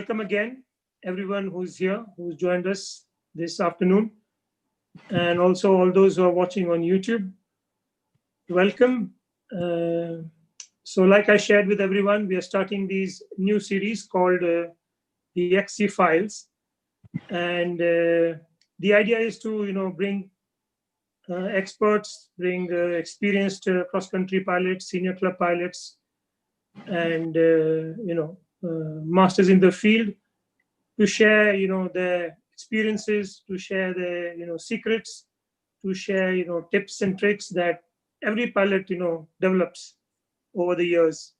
Welcome again, everyone who's here, who's joined us this afternoon, and also all those who are watching on YouTube. Welcome. Like I shared with everyone, we are starting these new series called the XC Files, and the idea is to, bring experts, bring experienced cross-country pilots, senior club pilots, and masters in the field to share their experiences, to share their secrets, to share tips and tricks that every pilot develops over the years.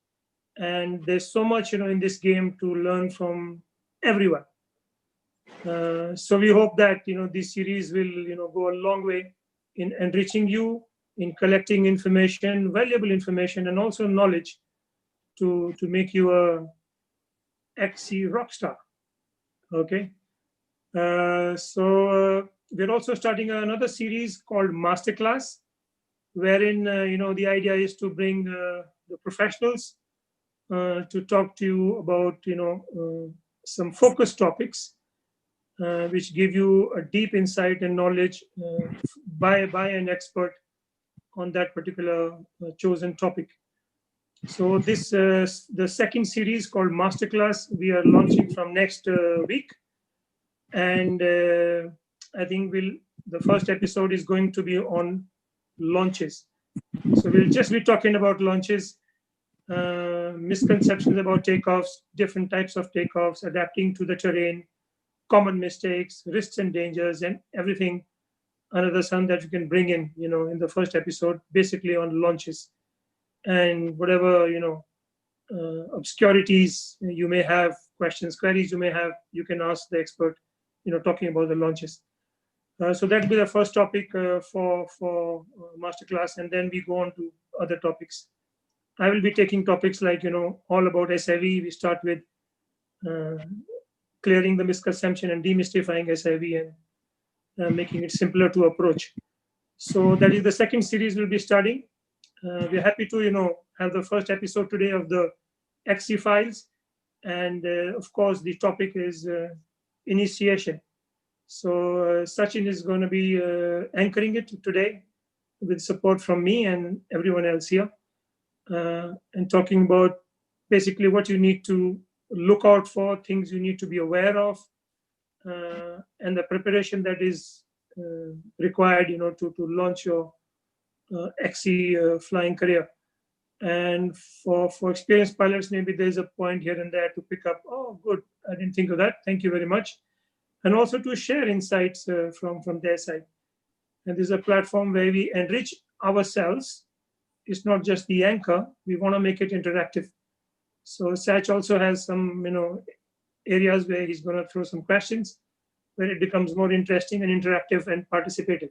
And there's so much in this game to learn from everyone. So we hope that this series will go a long way in enriching you, in collecting information, valuable information, and also knowledge to make you a XC rock star. Okay. We're also starting another series called Masterclass, wherein the idea is to bring the professionals to talk to you about some focused topics which give you a deep insight and knowledge by an expert on that particular chosen topic. So this the second series called Masterclass we are launching from next week, and I think the first episode is going to be on launches. So we'll just be talking about launches, misconceptions about takeoffs, different types of takeoffs, adapting to the terrain, common mistakes, risks and dangers, and everything under the sun that you can bring in in the first episode, basically on launches. And whatever obscurities you may have, questions, queries you may have, you can ask the expert talking about the launches. So that'll be the first topic for masterclass, and then we go on to other topics. I will be taking topics like all about SIV. We start with clearing the misconception and demystifying SIV and making it simpler to approach. So that is the second series we'll be starting. We're happy to have the first episode today of the XC Files, and of course the topic is initiation. So Sachin is going to be anchoring it today with support from me and everyone else here, and talking about basically what you need to look out for, things you need to be aware of, and the preparation that is required to launch your XC flying career. And for experienced pilots, maybe there's a point here and there to pick up. Oh, good, I didn't think of that. Thank you very much. And also to share insights from their side. And this is a platform where we enrich ourselves. It's not just the anchor. We want to make it interactive. So Sach also has some areas where he's going to throw some questions, where it becomes more interesting and interactive and participative.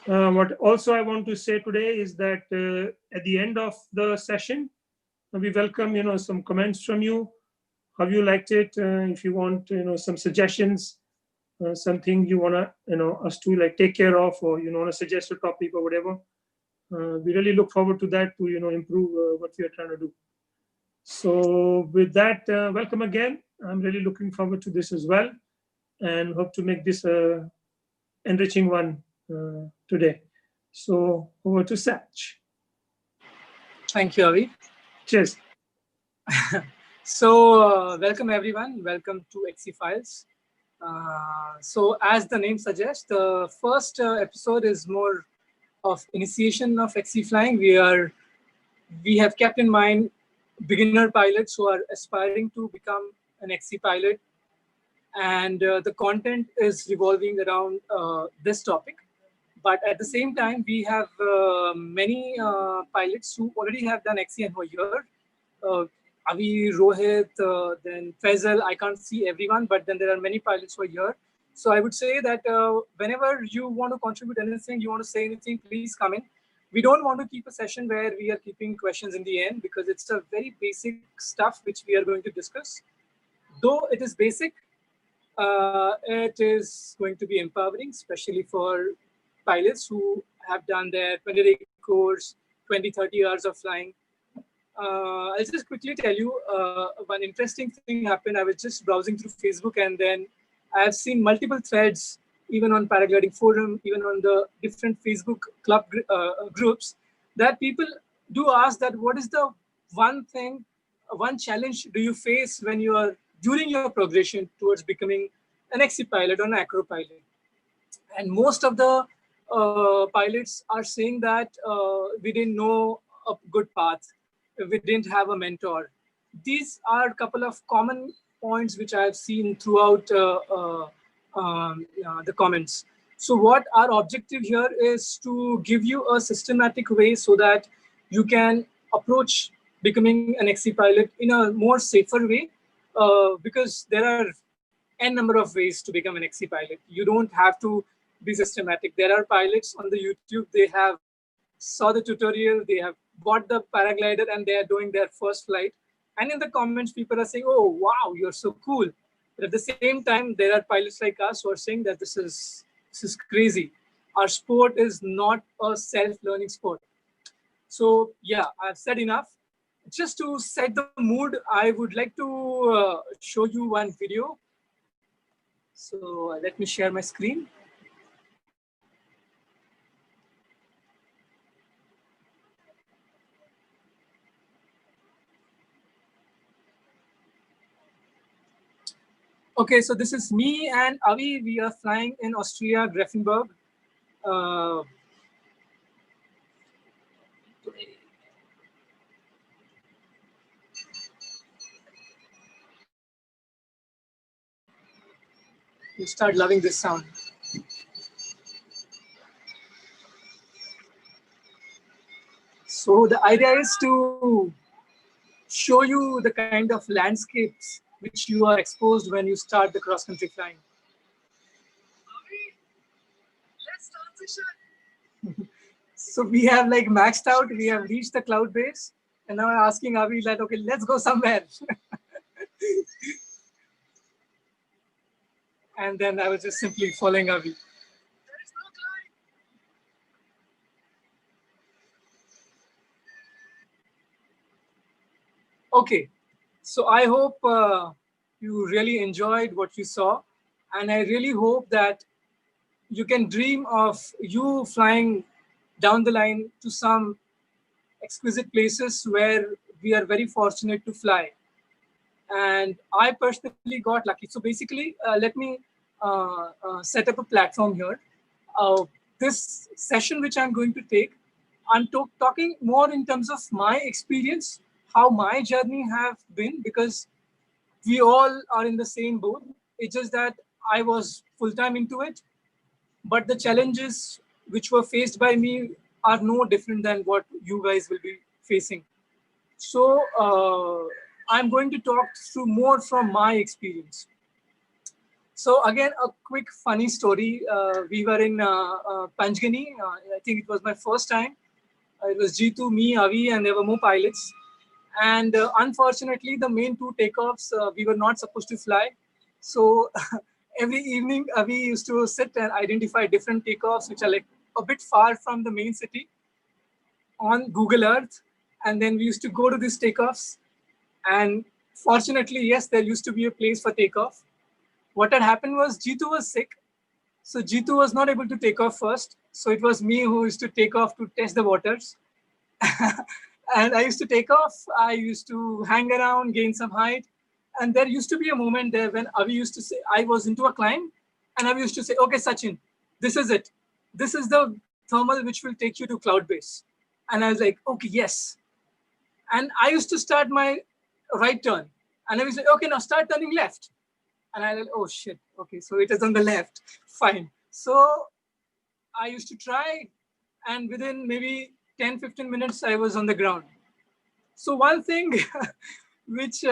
What also I want to say today is that at the end of the session, we welcome some comments from you. How you liked it? If you want some suggestions, something you want to us to like take care of, or want to suggest a topic or whatever. We really look forward to that to improve what we are trying to do. So with that, welcome again. I'm really looking forward to this as well, and hope to make this a enriching one today. So over to Sach. Thank you, Avi. Cheers. So welcome everyone. Welcome to XC Files. So as the name suggests, the first episode is more of initiation of XC flying. We have kept in mind beginner pilots who are aspiring to become an XC pilot, and the content is revolving around this topic. But at the same time, we have many pilots who already have done XC and who are here. Avi, Rohit, then Faisal. I can't see everyone, but then there are many pilots who are here. So I would say that whenever you want to contribute anything, you want to say anything, please come in. We don't want to keep a session where we are keeping questions in the end, because it's a very basic stuff which we are going to discuss. Though it is basic, it is going to be empowering, especially for pilots who have done their 20-day course, 20, 30 hours of flying. I'll just quickly tell you one interesting thing happened. I was just browsing through Facebook, and then I've seen multiple threads, even on Paragliding forum, even on the different Facebook club groups, that people do ask that what is the one thing, one challenge do you face when you are during your progression towards becoming an XC pilot or an acro pilot? And most of the pilots are saying that we didn't know a good path, we didn't have a mentor. These are a couple of common points which I have seen throughout the comments. So what our objective here is to give you a systematic way so that you can approach becoming an XC pilot in a more safer way, because there are n number of ways to become an XC pilot. You don't have to be systematic. There are pilots on the YouTube, they have saw the tutorial, they have bought the paraglider, and they are doing their first flight. And in the comments, people are saying, "Oh, wow, you're so cool." But at the same time, there are pilots like us who are saying that this is crazy. Our sport is not a self-learning sport. So yeah, I've said enough. Just to set the mood, I would like to show you one video. So let me share my screen. Okay, so this is me and Avi. We are flying in Austria, Grafenberg. Uh, you start loving this sound. So the idea is to show you the kind of landscapes which you are exposed when you start the cross-country flying. So we have like maxed out, we have reached the cloud base, and now I'm asking Avi that, okay, let's go somewhere. And then I was just simply following Avi. Okay, so I hope you really enjoyed what you saw, and I really hope that you can dream of you flying down the line to some exquisite places where we are very fortunate to fly. And I personally got lucky. So basically, let me set up a platform here. This session which I'm going to take, I'm talking more in terms of my experience, how my journey have been, because we all are in the same boat. It's just that I was full-time into it, but the challenges which were faced by me are no different than what you guys will be facing. So I'm going to talk through more from my experience. So again, a quick funny story. We were in Panjgani. I think it was my first time. It was Jitu, me, Avi, and there were more pilots. And unfortunately, the main two takeoffs, we were not supposed to fly. So every evening, Avi used to sit and identify different takeoffs, which are like a bit far from the main city, on Google Earth. And then we used to go to these takeoffs. And fortunately, yes, there used to be a place for takeoff. What had happened was Jitu was sick. So Jitu was not able to take off first. So it was me who used to take off to test the waters. And I used to take off. I used to hang around, gain some height. And there used to be a moment there when Avi used to say, I was into a climb. And Avi used to say, okay, Sachin, this is it. This is the thermal which will take you to cloud base. And I was like, okay, yes. And I used to start my right turn. And I was like, okay, now start turning left. And I was like, oh shit, okay, so it is on the left. Fine. So I used to try, and within maybe 10, 15 minutes, I was on the ground. So one thing which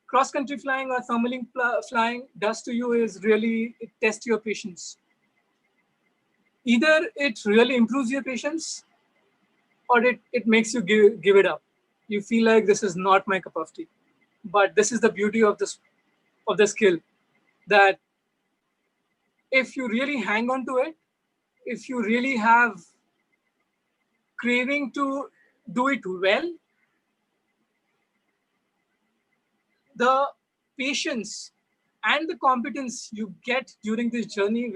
cross-country flying or thermaling flying does to you is really it tests your patience. Either it really improves your patience, or it makes you give it up. You feel like this is not my cup of tea. But this is the beauty of the skill, that if you really hang on to it, if you really have craving to do it well, the patience and the competence you get during this journey,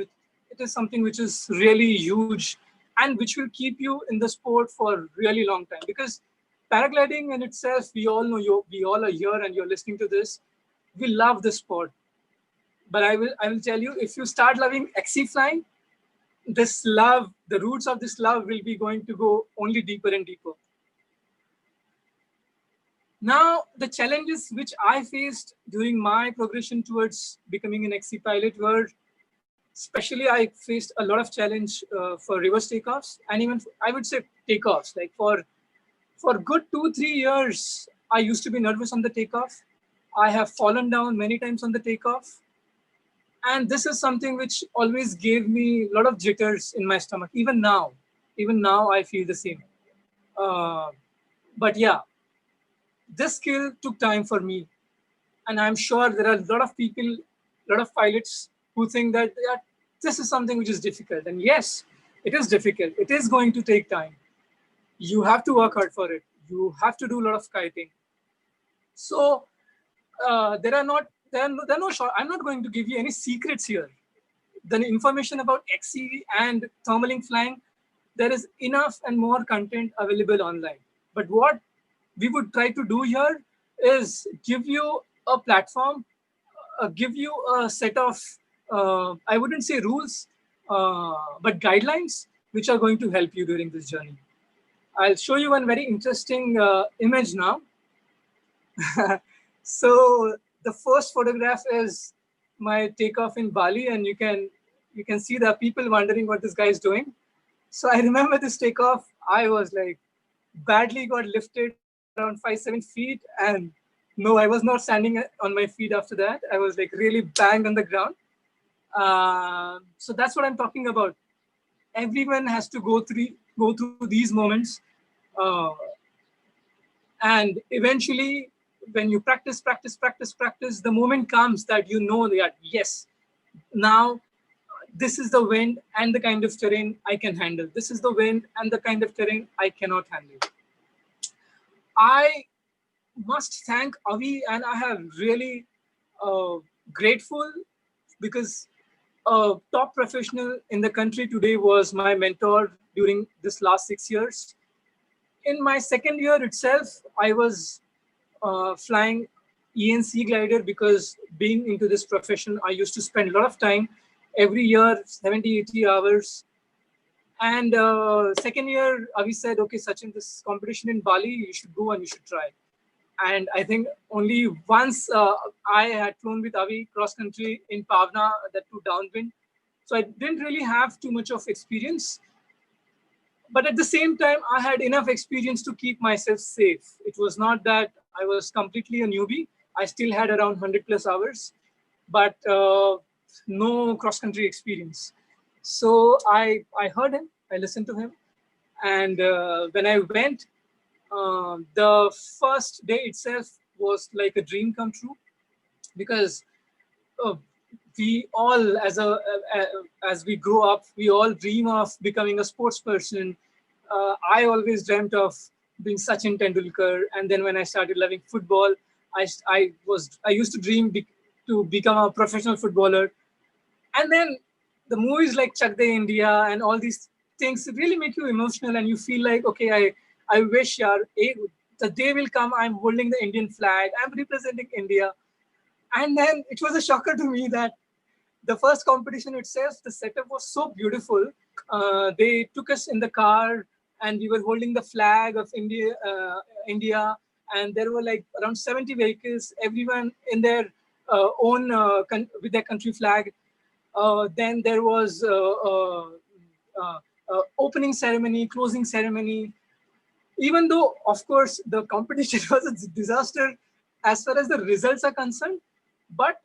it is something which is really huge and which will keep you in the sport for a really long time. Because paragliding in itself, we all know we all are here and you're listening to this. We love the sport. But I will tell you, if you start loving XC flying, this love, the roots of this love will be going to go only deeper and deeper. Now, the challenges which I faced during my progression towards becoming an XC pilot were, especially I faced a lot of challenge for reverse takeoffs, and even I would say takeoffs. Like for good 2-3 years, I used to be nervous on the takeoff. I have fallen down many times on the takeoff. And this is something which always gave me a lot of jitters in my stomach. Even now I feel the same. Uh, but yeah, this skill took time for me. And I'm sure there are a lot of people, a lot of pilots who think that yeah, this is something which is difficult. And yes, it is difficult. It is going to take time. You have to work hard for it. You have to do a lot of kiting. So there are no short. I'm not going to give you any secrets here. The information about XC and thermaling flying, there is enough and more content available online. But what we would try to do here is give you a platform, give you a set of, I wouldn't say rules, but guidelines, which are going to help you during this journey. I'll show you one very interesting image now. So the first photograph is my takeoff in Bali, and you can see the people wondering what this guy is doing. So I remember this takeoff. I was like badly got lifted around 5-7 feet, and no, I was not standing on my feet after that. I was like really banged on the ground. So that's what I'm talking about. Everyone has to go through these moments, uh, and eventually, when you practice, the moment comes that you know that yes, now this is the wind and the kind of terrain I can handle. This is the wind and the kind of terrain I cannot handle. I must thank Avi, and I am really grateful because a top professional in the country today was my mentor during this last 6 years. In my second year itself, I was flying ENC glider because being into this profession, I used to spend a lot of time every year, 70-80 hours. And second year, Avi said, okay, Sachin, this competition in Bali, you should go and you should try. And I think only once I had flown with Avi cross country in Pavna, that too downwind. So I didn't really have too much of experience. But at the same time, I had enough experience to keep myself safe. It was not that I was completely a newbie. I still had around 100+ hours, but no cross-country experience. So I heard him, I listened to him. And when I went, the first day itself was like a dream come true, because we all, as we grow up, we all dream of becoming a sports person. I always dreamt of being Sachin Tendulkar, and then when I started loving football, I used to dream to become a professional footballer. And then the movies like Chak De India and all these things really make you emotional, and you feel like, okay, I wish the day will come, I'm holding the Indian flag, I'm representing India. And then it was a shocker to me that the first competition itself, the setup was so beautiful. They took us in the car and we were holding the flag of India, and there were like around 70 vehicles, everyone in their own with their country flag. Then there was opening ceremony, closing ceremony. Even though, of course, the competition was a disaster as far as the results are concerned, but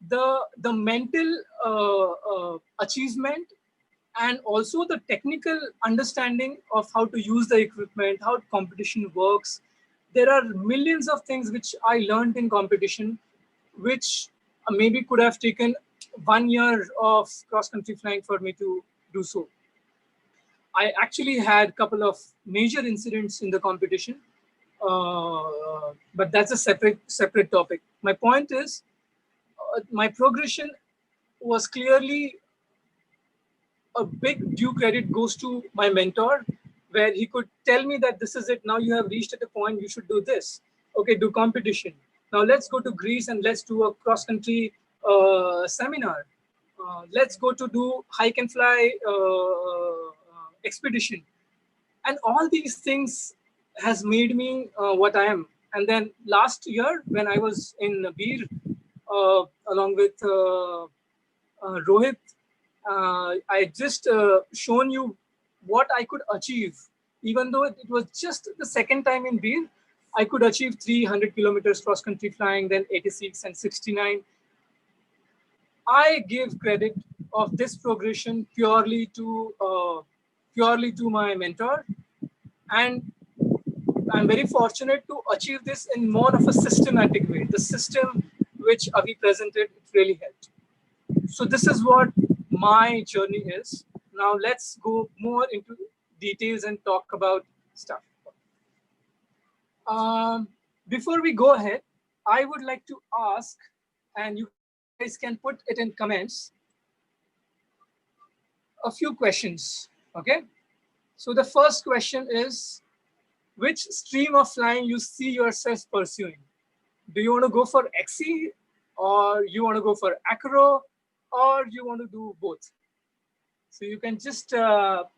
the mental achievement and also the technical understanding of how to use the equipment, how competition works. There are millions of things which I learned in competition, which maybe could have taken 1 year of cross-country flying for me to do so. I actually had a couple of major incidents in the competition. but that's a separate topic. My point is, my progression was clearly a big due credit goes to my mentor, where he could tell me that this is it. Now you have reached at a point you should do this. Okay, do competition. Now let's go to Greece and let's do a cross country seminar. Let's go to do hike and fly expedition. And all these things has made me what I am. And then last year when I was in Beer along with Rohit, I just shown you what I could achieve. Even though it was just the second time in Beer, I could achieve 300 kilometers cross country flying, then 86 and 69. I give credit of this progression purely to my mentor, and I'm very fortunate to achieve this in more of a systematic way. The system which Avi presented, it really helped. So this is what my journey is. Now let's go more into details and talk about stuff. Before we go ahead, I would like to ask, and you guys can put it in comments, a few questions, okay? So the first question is, which stream of flying you see yourself pursuing? Do you want to go for XC, or you want to go for acro, or you want to do both? So you can just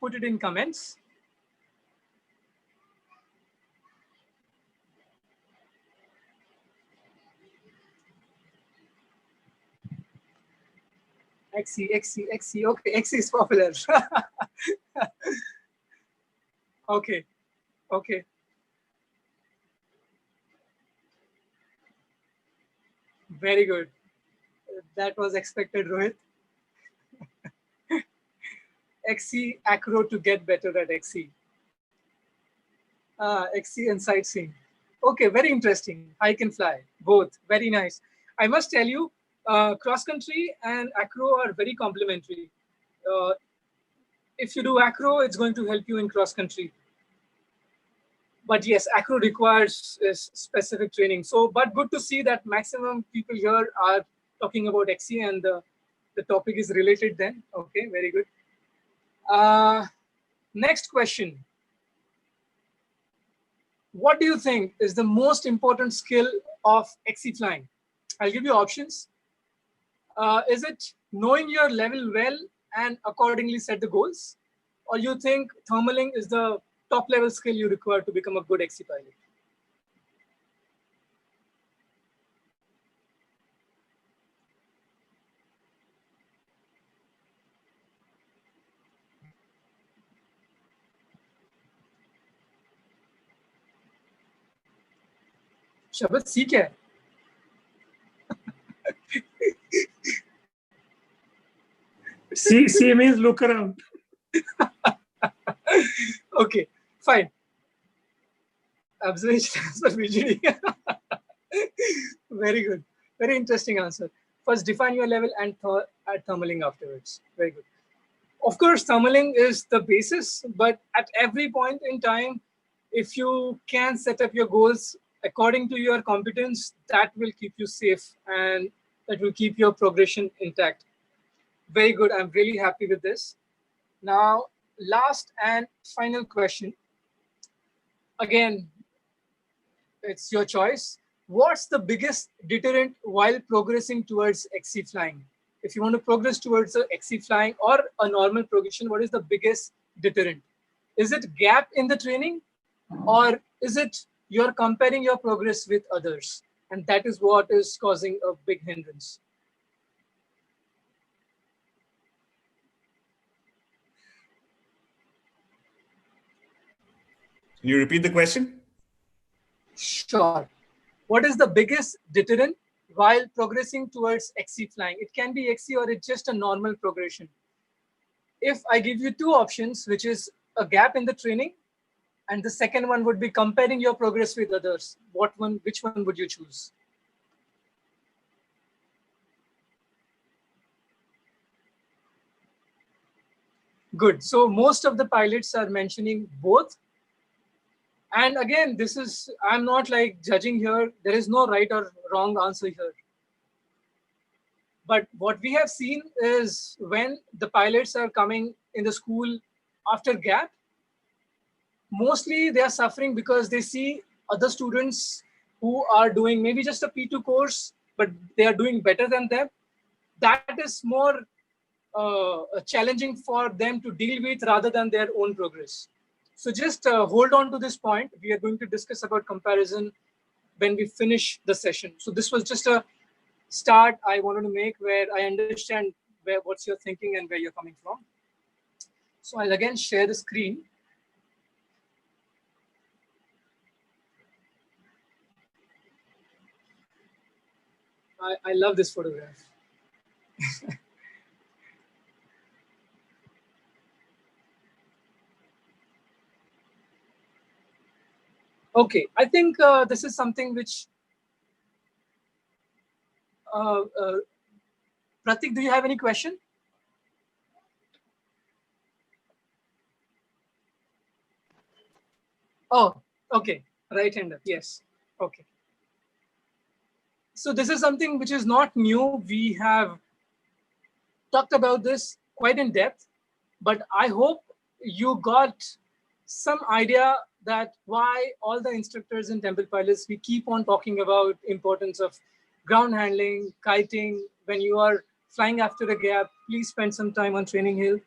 put it in comments. XC. Okay, XC is popular. Okay. Very good. That was expected, Rohit. XC acro to get better at XC. XC and sightseeing. Okay, very interesting. Hike and fly, both. Very nice. I must tell you, cross country and acro are very complementary. If you do acro, it's going to help you in cross country. But yes, acro requires specific training. So, but good to see that maximum people here are talking about XC, and the topic is related then. Okay, very good. Next question. What do you think is the most important skill of XC flying? I'll give you options. Is it knowing your level well and accordingly set the goals? Or you think thermaling is the top level skill you require to become a good XC pilot? Shabad, see kya? See means look around. Okay, fine. Observation as per VGD. Very good. Very interesting answer. First, define your level and add thermaling afterwards. Very good. Of course, thermaling is the basis, but at every point in time, if you can set up your goals according to your competence, that will keep you safe and that will keep your progression intact. Very good. I'm really happy with this. Now, last and final question. Again, it's your choice. What's the biggest deterrent while progressing towards XC flying? If you want to progress towards a XC flying or a normal progression, what is the biggest deterrent? Is it gap in the training, or is it you're comparing your progress with others? And that is what is causing a big hindrance. Can you repeat the question? Sure. What is the biggest deterrent while progressing towards XC flying? It can be XC or it's just a normal progression. If I give you two options, which is a gap in the training, and the second one would be comparing your progress with others, which one would you choose? Good. So most of the pilots are mentioning both. And again, I'm not like judging here. There is no right or wrong answer here. But what we have seen is when the pilots are coming in the school after gap, mostly they are suffering because they see other students who are doing maybe just a P2 course, but they are doing better than them. That is more challenging for them to deal with rather than their own progress. So just hold on to this point. We are going to discuss about comparison when we finish the session. So this was just a start I wanted to make where I understand what's your thinking and where you're coming from. So I'll again share the screen. I love this photograph. Okay, I think this is something which Pratik, do you have any question? Oh, okay, right-hander, yes. Okay. So this is something which is not new. We have talked about this quite in depth, but I hope you got some idea that why all the instructors in temple pilots, we keep on talking about importance of ground handling, kiting. When you are flying after a gap, please spend some time on training hill.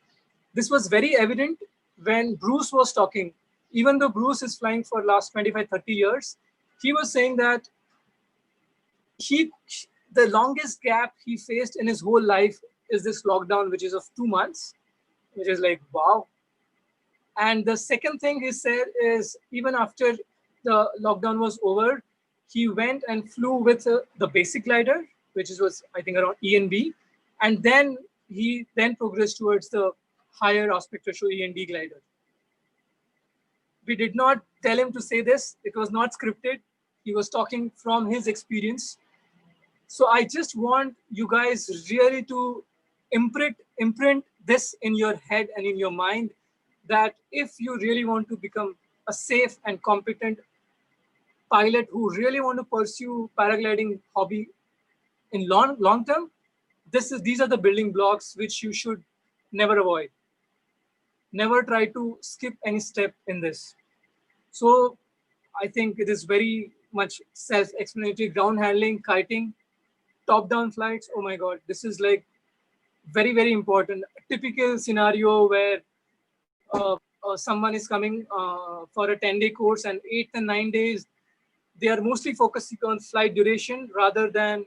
This was very evident when Bruce was talking. Even though Bruce is flying for last 25, 30 years, he was saying that he the longest gap he faced in his whole life is this lockdown, which is of 2 months, which is like, wow. And the second thing he said is even after the lockdown was over, he went and flew with the basic glider, which was, I think, around E and B. And then he then progressed towards the higher aspect ratio E and D glider. We did not tell him to say this. It was not scripted. He was talking from his experience. So I just want you guys really to imprint this in your head and in your mind, that if you really want to become a safe and competent pilot who really want to pursue paragliding hobby in long term, these are the building blocks which you should never avoid. Never try to skip any step in this. So I think it is very much self-explanatory. Ground handling, kiting, top-down flights. Oh my God, this is like very, very important. A typical scenario where someone is coming for a 10-day course, and 8 and 9 days, they are mostly focusing on flight duration rather than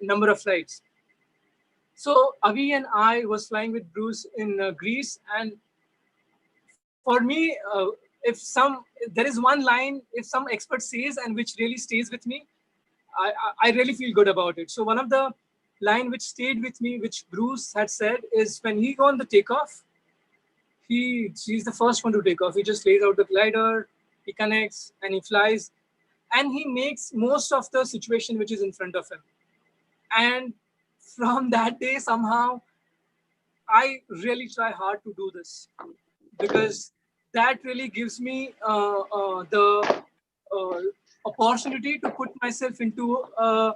number of flights. So Avi and I was flying with Bruce in Greece, and for me, there is one line, if some expert says and which really stays with me, I really feel good about it. So one of the line which stayed with me, which Bruce had said, is when he go on the takeoff, he's the first one to take off. He just lays out the glider, he connects, and he flies, and he makes most of the situation which is in front of him. And from that day, somehow, I really try hard to do this, because that really gives me the opportunity to put myself into a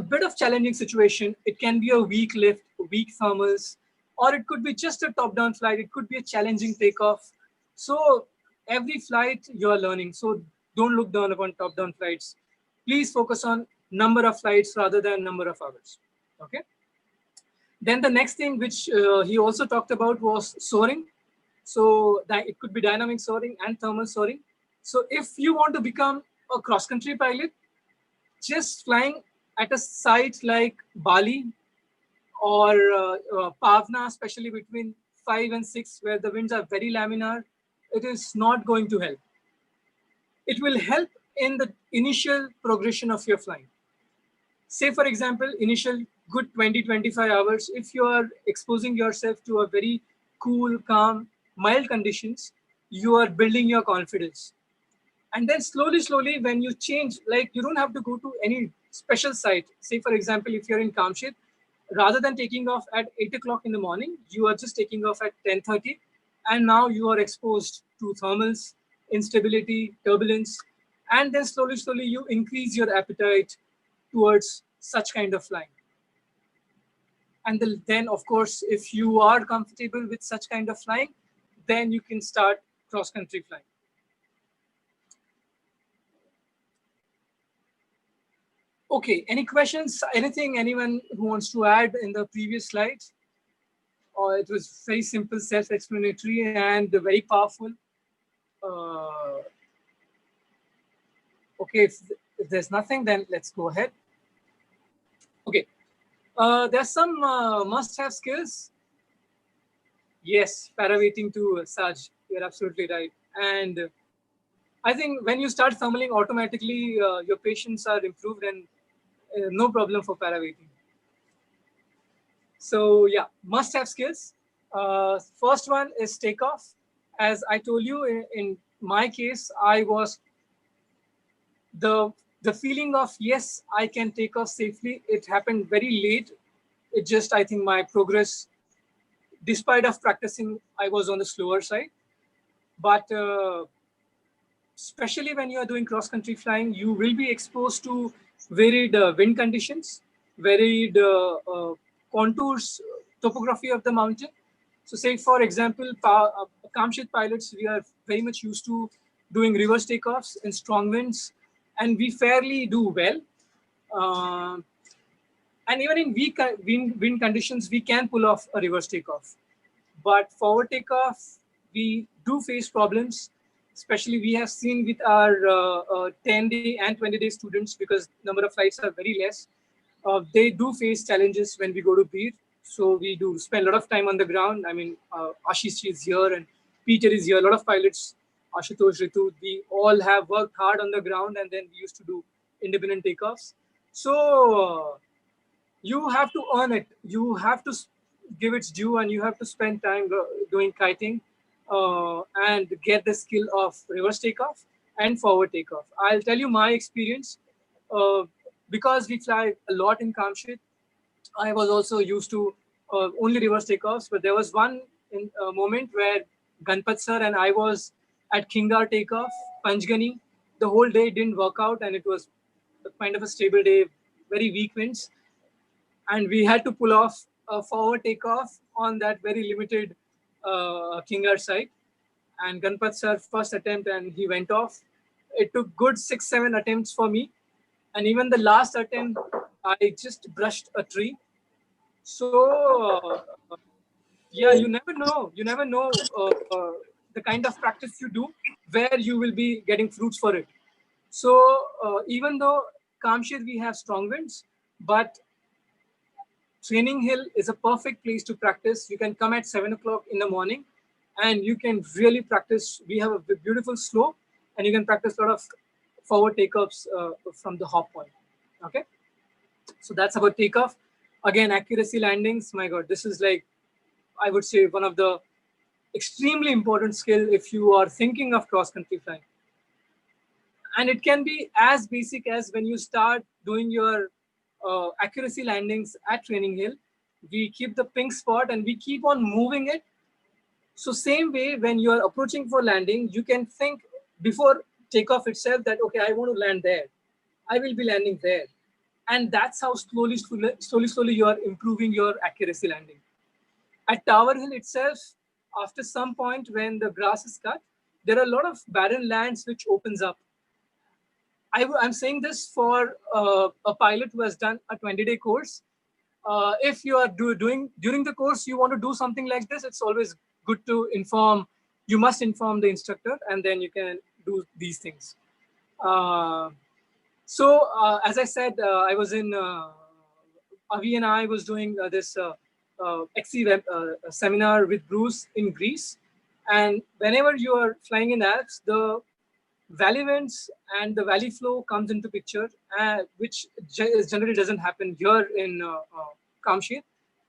bit of challenging situation. It can be a weak lift, weak thermals, or it could be just a top-down flight. It could be a challenging takeoff. So every flight you are learning. So don't look down upon top-down flights. Please focus on number of flights rather than number of hours. Okay. Then the next thing which he also talked about was soaring. So that it could be dynamic soaring and thermal soaring. So if you want to become a cross-country pilot, just flying at a site like Bali or Pavna, especially between 5 and 6, where the winds are very laminar, it is not going to help. It will help in the initial progression of your flying. Say, for example, initial good 20-25 hours, if you are exposing yourself to a very cool, calm, mild conditions, you are building your confidence. And then slowly, when you change, like you don't have to go to any special site. Say, for example, if you're in Kamshet, rather than taking off at 8 o'clock in the morning, you are just taking off at 10:30. And now you are exposed to thermals, instability, turbulence, and then slowly you increase your appetite towards such kind of flying. And then, of course, if you are comfortable with such kind of flying, then you can start cross-country flying. Okay, any questions? Anything anyone who wants to add in the previous slides? Or it was very simple, self-explanatory, and very powerful. Okay, if there's nothing, then let's go ahead. Okay, there's some must-have skills. Yes, paravaiting to Saj, you're absolutely right. And I think when you start thermaling, automatically your patients are improved and no problem for paravaiting. So yeah, must-have skills. First one is takeoff. As I told you, in my case, I was the feeling of yes, I can take off safely. It happened very late. It just, I think my progress, despite of practicing, I was on the slower side. But especially when you are doing cross-country flying, you will be exposed to varied wind conditions, varied contours, topography of the mountain. So say, for example, Kamshit pilots, we are very much used to doing reverse takeoffs in strong winds, and we fairly do well. And even in weak wind conditions, we can pull off a reverse takeoff. But forward takeoff, we do face problems. Especially we have seen with our 10-day and 20-day students, because number of flights are very less. They do face challenges when we go to Beer. So we do spend a lot of time on the ground. I mean, Ashish is here and Peter is here. A lot of pilots, Ashutosh, Ritu, we all have worked hard on the ground, and then we used to do independent takeoffs. So you have to earn it. You have to give its due, and you have to spend time doing kiting and get the skill of reverse takeoff and forward takeoff. I'll tell you my experience. Because we fly a lot in Kamshit, I was also used to only reverse takeoffs. But there was one moment where Ganpat sir and I was at Kingar takeoff, Panchgani. The whole day didn't work out, and it was kind of a stable day, very weak winds. And we had to pull off a forward takeoff on that very limited Kingar side. And Ganpat sir first attempt, and he went off. It took good 6-7 attempts for me, and even the last attempt, I just brushed a tree. So yeah, you never know. You never know the kind of practice you do, where you will be getting fruits for it. So even though Kamshir we have strong winds, but Training Hill is a perfect place to practice. You can come at 7 o'clock in the morning, and you can really practice. We have a beautiful slope, and you can practice a lot of forward takeoffs from the hop point. Okay, so that's about takeoff. Again, accuracy landings. My God, this is like, I would say, one of the extremely important skill if you are thinking of cross-country flying. And it can be as basic as when you start doing your accuracy landings at Training Hill, we keep the pink spot and we keep on moving it. So same way, when you are approaching for landing, you can think before takeoff itself that, okay, I want to land there. I will be landing there. And that's how slowly you are improving your accuracy landing. At Tower Hill itself, after some point when the grass is cut, there are a lot of barren lands which opens up. I'm saying this for a pilot who has done a 20-day course. If you are doing during the course, you want to do something like this, it's always good to inform. You must inform the instructor, and then you can do these things. As I said, I was in Avi and I was doing this XC seminar with Bruce in Greece. And whenever you are flying in Alps, the valley winds and the valley flow comes into picture, which generally doesn't happen here in Kamshir.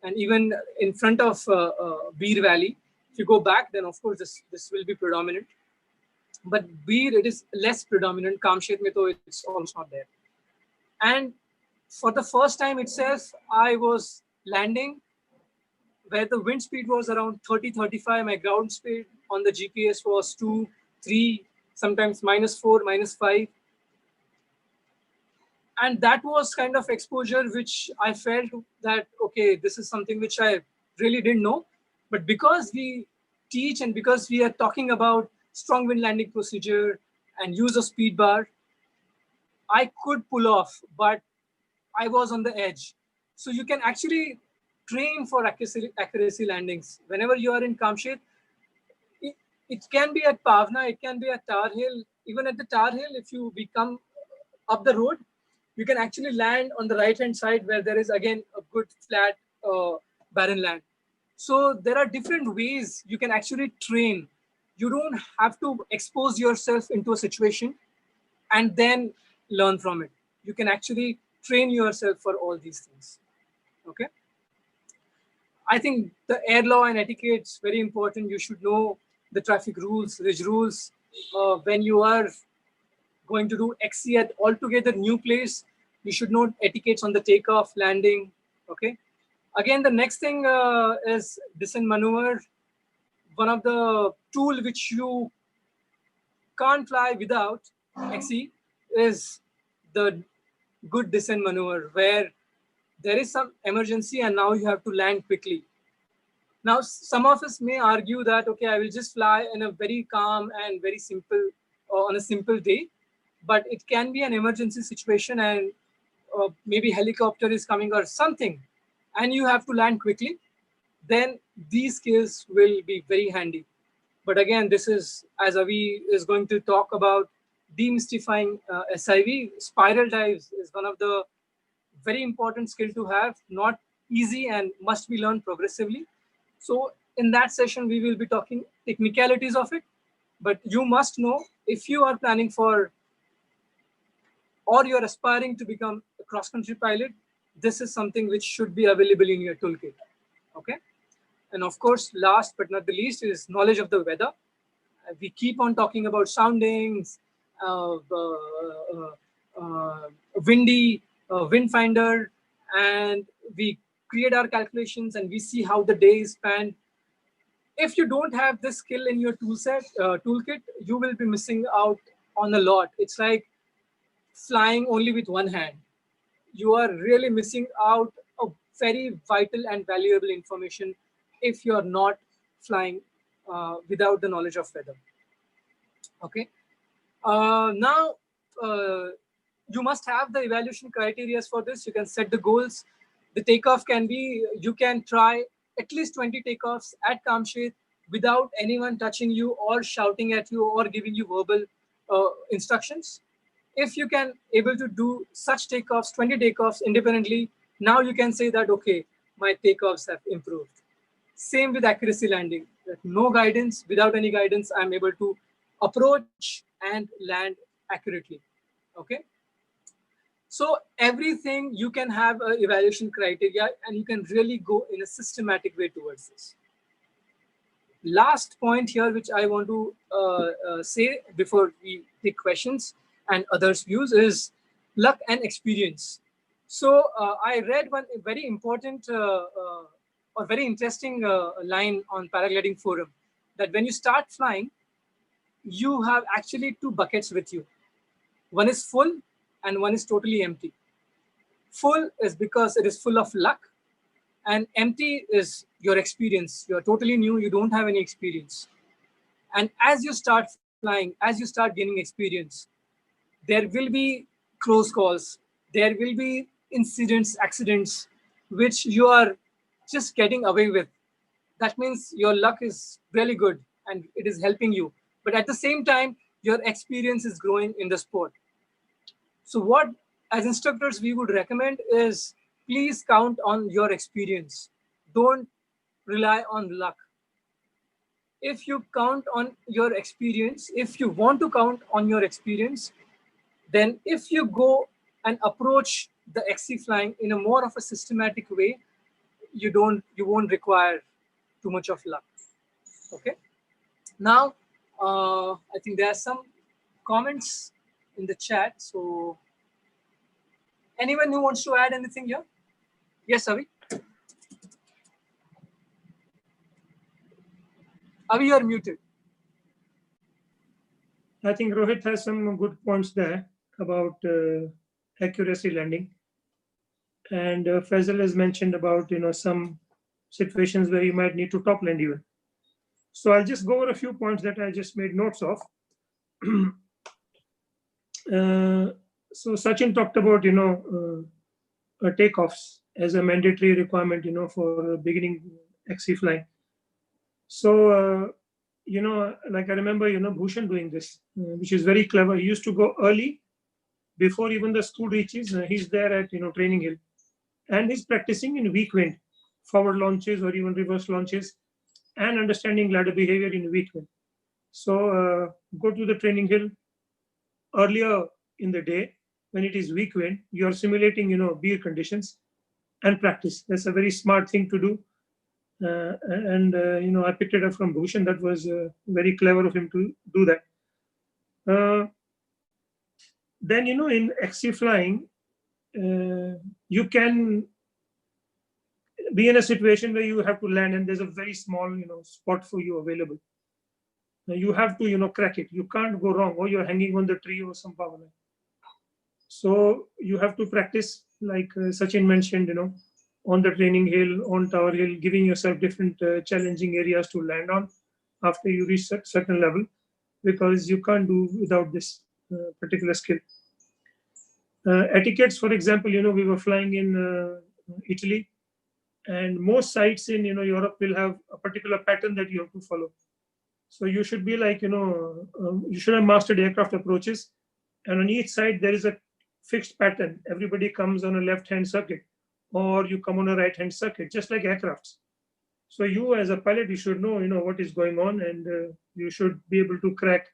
And even in front of Beer Valley, if you go back, then of course this will be predominant. But Beer, it is less predominant. Kamshir mein to it's almost not there. And for the first time itself, I was landing where the wind speed was around 30, 35. My ground speed on the GPS was 2, 3, sometimes -4, -5. And that was kind of exposure which I felt that, okay, this is something which I really didn't know. But because we teach and because we are talking about strong wind landing procedure and use of speed bar, I could pull off, but I was on the edge. So you can actually train for accuracy landings. Whenever you are in Kamshet, it can be at Pavna, it can be at Tar Hill. Even at the Tar Hill, if you become up the road, you can actually land on the right-hand side where there is, again, a good flat barren land. So there are different ways you can actually train. You don't have to expose yourself into a situation and then learn from it. You can actually train yourself for all these things. Okay. I think the air law and etiquette is very important. You should know the traffic rules, ridge rules. When you are going to do XC at altogether new place, you should know etiquettes on the takeoff, landing. Okay. Again, the next thing is descent maneuver. One of the tool which you can't fly without XC is the good descent maneuver, where there is some emergency and now you have to land quickly. Now, some of us may argue that, okay, I will just fly in a very calm and very simple, on a simple day, but it can be an emergency situation and maybe helicopter is coming or something, and you have to land quickly, then these skills will be very handy. But again, this is, as Avi is going to talk about, demystifying SIV. Spiral dives is one of the very important skill to have, not easy and must be learned progressively. So in that session, we will be talking technicalities of it, but you must know, if you are planning for or you're aspiring to become a cross-country pilot, this is something which should be available in your toolkit. Okay. And of course, last but not the least is knowledge of the weather. We keep on talking about soundings, windy, wind finder, and we create our calculations and we see how the day is spanned. If you don't have this skill in your toolkit, you will be missing out on a lot. It's like flying only with one hand. You are really missing out a very vital and valuable information if you're not flying without the knowledge of weather. Okay. Now, you must have the evaluation criteria for this. You can set the goals. The takeoff can be, you can try at least 20 takeoffs at Kamshet without anyone touching you or shouting at you or giving you verbal instructions. If you can able to do such takeoffs, 20 takeoffs independently, now you can say that, okay, my takeoffs have improved. Same with accuracy landing. No guidance, without any guidance, I'm able to approach and land accurately. Okay. So everything you can have an evaluation criteria and you can really go in a systematic way towards this. Last point here, which I want to say before we take questions and others' views, is luck and experience. So I read one very important or very interesting line on Paragliding forum, that when you start flying, you have actually two buckets with you. One is full and one is totally empty. Full is because it is full of luck, and empty is your experience. You're totally new, you don't have any experience. And as you start flying, as you start gaining experience, there will be close calls, there will be incidents, accidents, which you are just getting away with. That means your luck is really good and it is helping you. But at the same time, your experience is growing in the sport. So what, as instructors, we would recommend is, please count on your experience. Don't rely on luck. If you count on your experience, if you want to count on your experience, then if you go and approach the XC flying in a more of a systematic way, you won't require too much of luck. Okay. Now, I think there are some comments in the chat. So anyone who wants to add anything here? Yes, Avi. Avi, you are muted. I think Rohit has some good points there about accuracy landing, and Faisal has mentioned about some situations where you might need to top land even. So I'll just go over a few points that I just made notes of. uh, so Sachin talked about takeoffs as a mandatory requirement for beginning XC flying. So like I remember Bhushan doing this, which is very clever. He used to go early before even the school reaches. He's there at training hill, and he's practicing in weak wind, forward launches or even reverse launches, and understanding ladder behavior in weak wind. So go to the training hill earlier in the day when it is weak wind. You are simulating beer conditions and practice. That's a very smart thing to do. And I picked it up from Bhushan. That was very clever of him to do that. Then in XC flying, you can be in a situation where you have to land and there's a very small spot for you available. You have to crack it. You can't go wrong, or you're hanging on the tree or some power line. So you have to practice, like Sachin mentioned, on the training hill, on tower hill, giving yourself different challenging areas to land on after you reach a certain level, because you can't do without this particular skill. Etiquettes, for example, we were flying in Italy, and most sites in Europe will have a particular pattern that you have to follow. So you should be like you should have mastered aircraft approaches, and on each side there is a fixed pattern. Everybody comes on a left-hand circuit, or you come on a right-hand circuit, just like aircrafts. So you, as a pilot, you should know what is going on, and you should be able to crack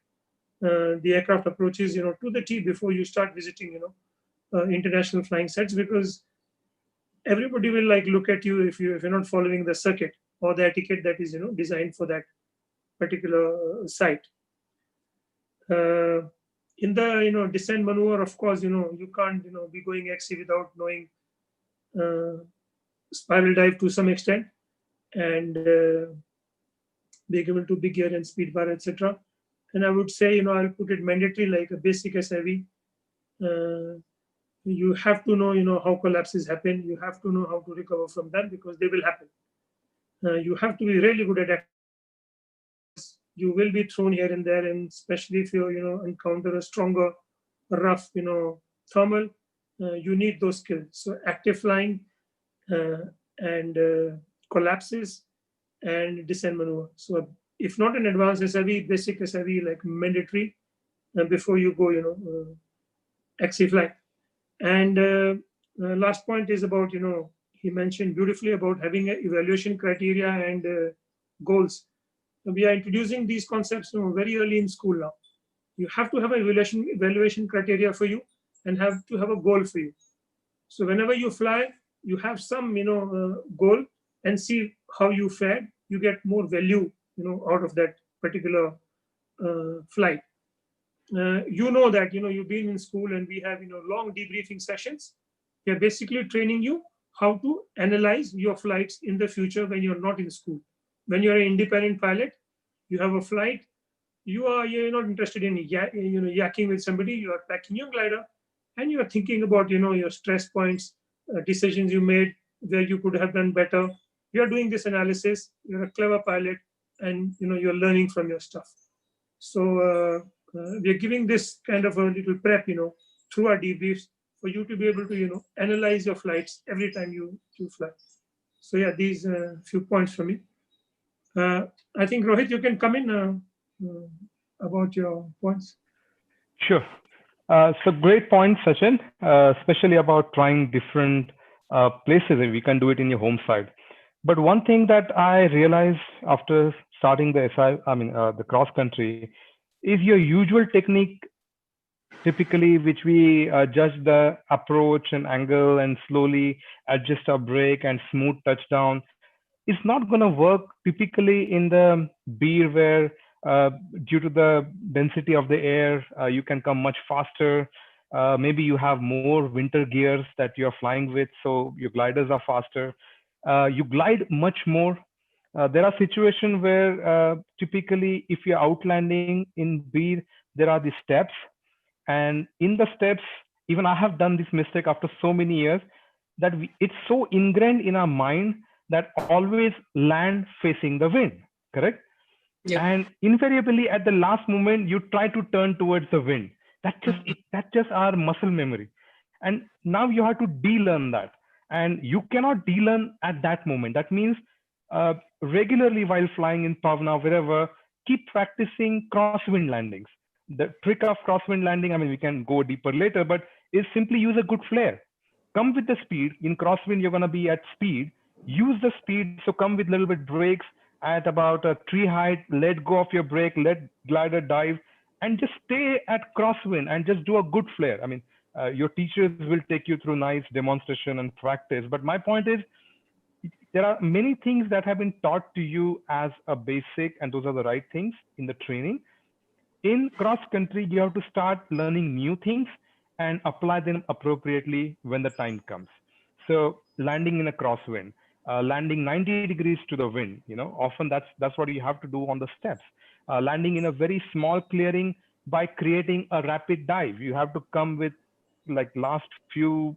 the aircraft approaches to the T before you start visiting international flying sets, because everybody will like look at you if you're not following the circuit or the etiquette that is designed for that particular site. Uh, in the descent maneuver, of course, you can't be going XC without knowing uh, spiral dive to some extent, and being able to big gear and speed bar, etc. And I would say I'll put it mandatory, like a basic SIV. Uh, you have to know how collapses happen. You have to know how to recover from them, because they will happen. You have to be really good at you will be thrown here and there, and especially if you encounter a stronger rough thermal, you need those skills. So active flying uh, and collapses and descent maneuver. So if not an advanced SIV, basic SIV like mandatory before you go XC flying. And last point is about he mentioned beautifully about having an evaluation criteria and goals. We are introducing these concepts very early in school now. You have to have an evaluation criteria for you, and have to have a goal for you. So whenever you fly, you have some goal, and see how you fared. You get more value out of that particular flight. You know that you've been in school, and we have long debriefing sessions. We are basically training you how to analyze your flights in the future when you're not in school. When you're an independent pilot, you have a flight. You're not interested in yakking with somebody. You are packing your glider, and you are thinking about your stress points, decisions you made, where you could have done better. You are doing this analysis. You're a clever pilot, and you're learning from your stuff. So we are giving this kind of a little prep, through our debriefs, for you to be able to analyze your flights every time you fly. So yeah, these few points for me. I think Rohit, you can come in about your points. Sure. So great point, Sachin, especially about trying different places. We can do it in your home side. But one thing that I realized after starting the the cross country, is your usual technique, typically, which we judge the approach and angle and slowly adjust our brake and smooth touchdown, is not going to work typically in the beer where uh, due to the density of the air, you can come much faster. Maybe you have more winter gears that you're flying with, so your gliders are faster. You glide much more. There are situations where typically if you're outlanding in B, there are the steps. And in the steps, even I have done this mistake after so many years that it's so ingrained in our mind that always land facing the wind, correct? Yep. And invariably at the last moment you try to turn towards the wind. That's just our muscle memory. And now you have to de-learn that, and you cannot de-learn at that moment. That means regularly while flying in Pavna, wherever, keep practicing crosswind landings. The trick of crosswind landing, I mean, we can go deeper later, but is simply use a good flare. Come with the speed. In crosswind you're going to be at speed. Use the speed, so come with little bit brakes at about a tree height, let go of your brake, let glider dive, and just stay at crosswind and just do a good flare. I mean, your teachers will take you through nice demonstration and practice. But my point is, there are many things that have been taught to you as a basic, and those are the right things in the training. In cross country, you have to start learning new things and apply them appropriately when the time comes. So landing in a crosswind, landing 90 degrees to the wind, often that's what you have to do on the steps. Landing in a very small clearing by creating a rapid dive. You have to come with like last few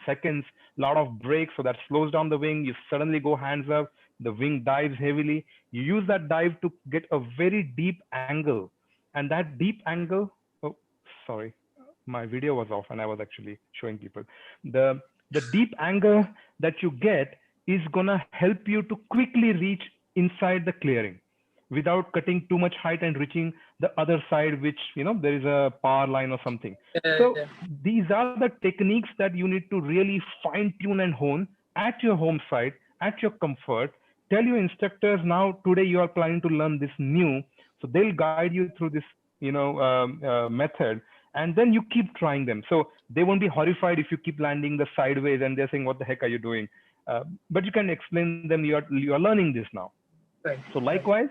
seconds, lot of brakes, so that slows down the wing. You suddenly go hands up, the wing dives heavily. You use that dive to get a very deep angle, and that deep angle, oh sorry, my video was off and I was actually showing people. The deep angle that you get is gonna help you to quickly reach inside the clearing without cutting too much height and reaching the other side, which there is a power line or something. So these are the techniques that you need to really fine tune and hone at your home site, at your comfort. Tell your instructors, now today you are planning to learn this new, so they'll guide you through this method, and then you keep trying them. So they won't be horrified if you keep landing the sideways and they're saying, what the heck are you doing? But you can explain them, you are learning this now. Right. So likewise,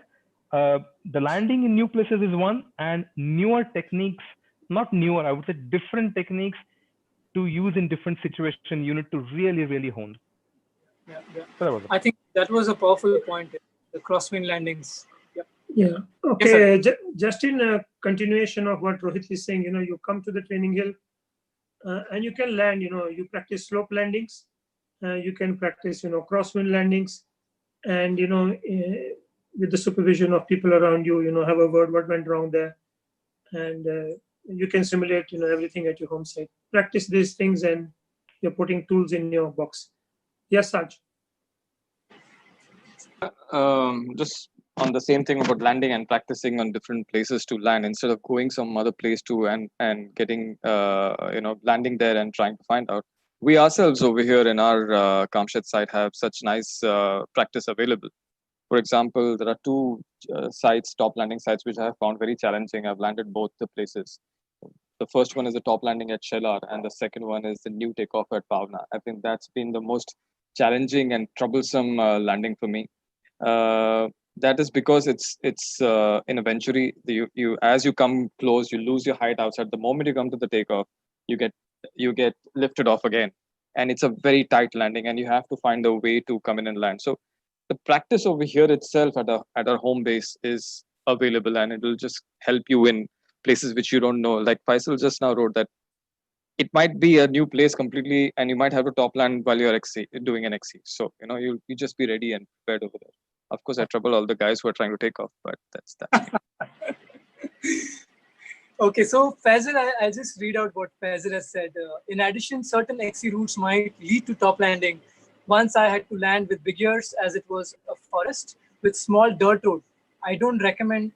the landing in new places is one, and newer techniques, not newer, I would say different techniques to use in different situations, you need to really, really hone. Yeah. So I think that was a powerful point, the crosswind landings. Yep. Yeah. Okay. Yes, just in continuation of what Rohit is saying, you come to the training hill and you can land, you practice slope landings, you can practice, crosswind landings, and, with the supervision of people around you, have a word what went wrong there, and you can simulate, everything at your home site. Practice these things, and you're putting tools in your box. Yes, Saj. Just on the same thing about landing and practicing on different places to land instead of going some other place to and getting landing there and trying to find out. We ourselves over here in our Kamshed site have such nice practice available. For example, there are two sites, top landing sites, which I have found very challenging. I've landed both the places. The first one is the top landing at Shelar, and the second one is the new takeoff at Pavna. I think that's been the most challenging and troublesome landing for me. That is because it's in a venturi. You as you come close, you lose your height outside. The moment you come to the takeoff, you get lifted off again, and it's a very tight landing, and you have to find a way to come in and land. So the practice over here itself at our home base is available, and it will just help you in places which you don't know. Like Faisal just now wrote that it might be a new place completely, and you might have to top land while you're doing an XC. So you just be ready and prepared over there. Of course, I trouble all the guys who are trying to take off, but that's that. Okay, so Faisal, I'll just read out what Faisal has said. In addition, certain XC routes might lead to top landing. Once I had to land with big ears as it was a forest with small dirt road. I don't recommend,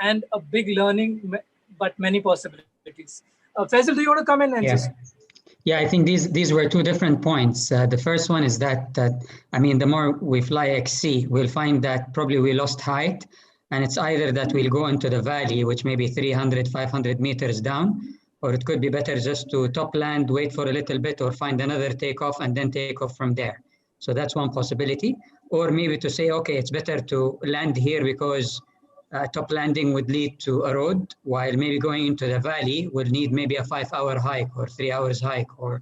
and a big learning, but many possibilities. Faisal, do you want to come in and just? Yeah, I think these were two different points. The first one is that the more we fly XC, we'll find that probably we lost height, and it's either that we'll go into the valley, which may be 300, 500 meters down, or it could be better just to top land, wait for a little bit, or find another takeoff and then take off from there. So that's one possibility. Or maybe to say, okay, it's better to land here because top landing would lead to a road, while maybe going into the valley would need maybe a 5-hour hike or 3 hours hike or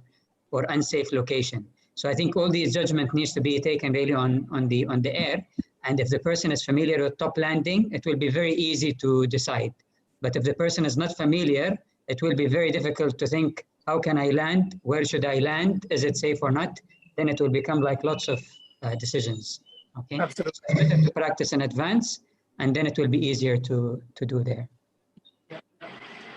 unsafe location. So I think all these judgment needs to be taken really on the air. And if the person is familiar with top landing, it will be very easy to decide. But if the person is not familiar, it will be very difficult to think, how can I land? Where should I land? Is it safe or not? Then it will become like lots of decisions. Okay, Absolutely. so it's better to practice in advance, and then it will be easier to do there.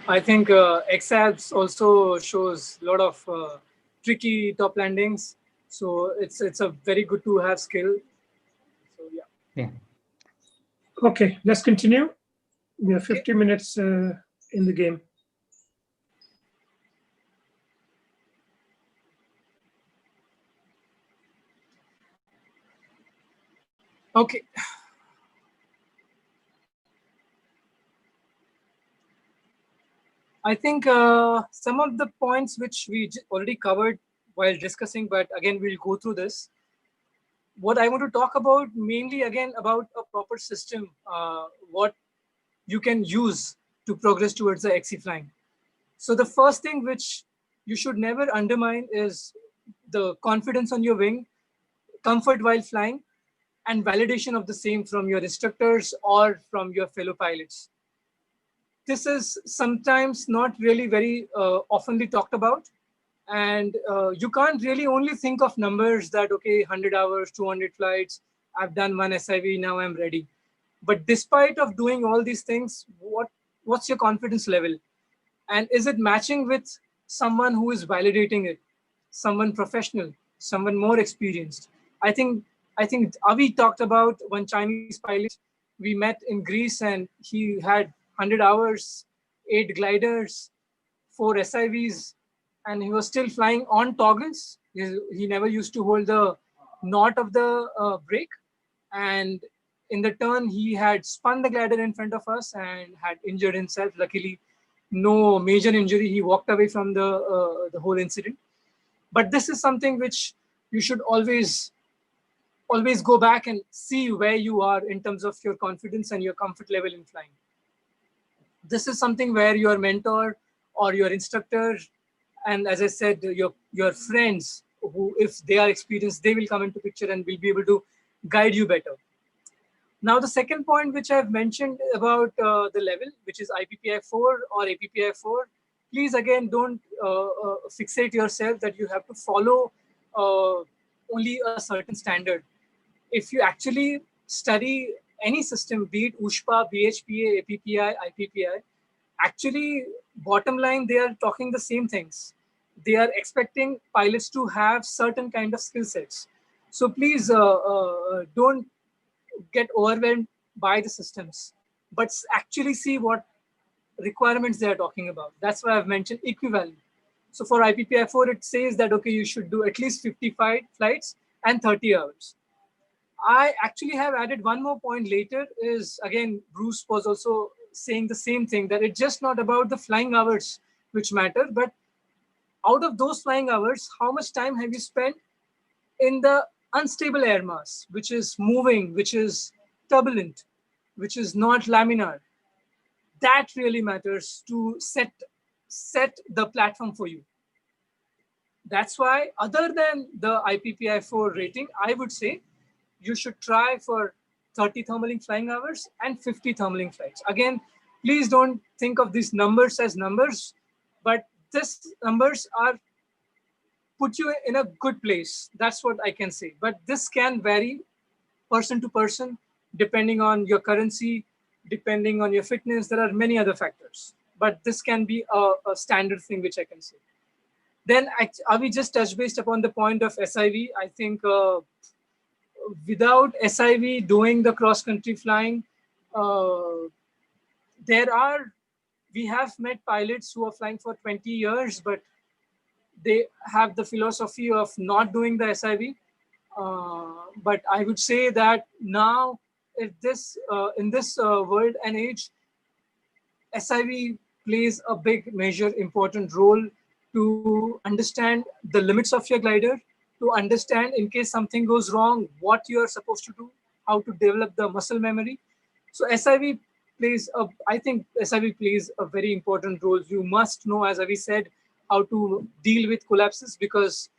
I think XABS also shows a lot of tricky top landings. So it's a very good to have skill. So yeah. Yeah. Okay, let's continue. We have 50 minutes in the game. Okay. I think some of the points which we already covered while discussing, but again, we'll go through this. What I want to talk about mainly again about a proper system, what you can use to progress towards the XC flying. So the first thing which you should never undermine is the confidence on your wing, comfort while flying, and validation of the same from your instructors or from your fellow pilots. This is sometimes not really very oftenly talked about. And you can't really only think of numbers that, okay, 100 hours, 200 flights, I've done one SIV, now I'm ready. But despite of doing all these things, what's your confidence level? And is it matching with someone who is validating it, someone professional, someone more experienced? I think Avi talked about one Chinese pilot we met in Greece, and he had 100 hours, 8 gliders, 4 SIVs, and he was still flying on toggles. He never used to hold the knot of the brake. And in the turn, he had spun the glider in front of us and had injured himself. Luckily, no major injury. He walked away from the whole incident. But this is something which you should always go back and see where you are in terms of your confidence and your comfort level in flying. This is something where your mentor or your instructor, and as I said, your friends, who, if they are experienced, they will come into picture and will be able to guide you better. Now, the second point which I've mentioned about the level, which is IPPI 4 or APPI 4, please again don't fixate yourself that you have to follow only a certain standard. If you actually study any system, be it USHPA, BHPA, APPI, IPPI, actually, bottom line, they are talking the same things. They are expecting pilots to have certain kind of skill sets. So please don't get overwhelmed by the systems, but actually see what requirements they are talking about. That's why I've mentioned equivalent. So for IPPI 4, it says that, okay, you should do at least 55 flights and 30 hours. I actually have added one more point later is, again, Bruce was also saying the same thing, that it's just not about the flying hours which matter, but out of those flying hours, how much time have you spent in the unstable air mass, which is moving, which is turbulent, which is not laminar? That really matters to set the platform for you. That's why, other than the IPPI 4 rating, I would say you should try for 30 thermaling flying hours and 50 thermaling flights. Again, please don't think of these numbers as numbers, but these numbers are put you in a good place. That's what I can say. But this can vary person to person, depending on your currency, depending on your fitness. There are many other factors, but this can be a standard thing which I can say. Then Avi just touched based upon the point of SIV. I think without SIV doing the cross-country flying, we have met pilots who are flying for 20 years, but they have the philosophy of not doing the SIV. But I would say that now, if this in this world and age, SIV plays a big, major, important role to understand the limits of your glider, to understand in case something goes wrong, what you are supposed to do, how to develop the muscle memory. So SIV plays I think SIV plays a very important role. You must know, as Avi said, how to deal with collapses, because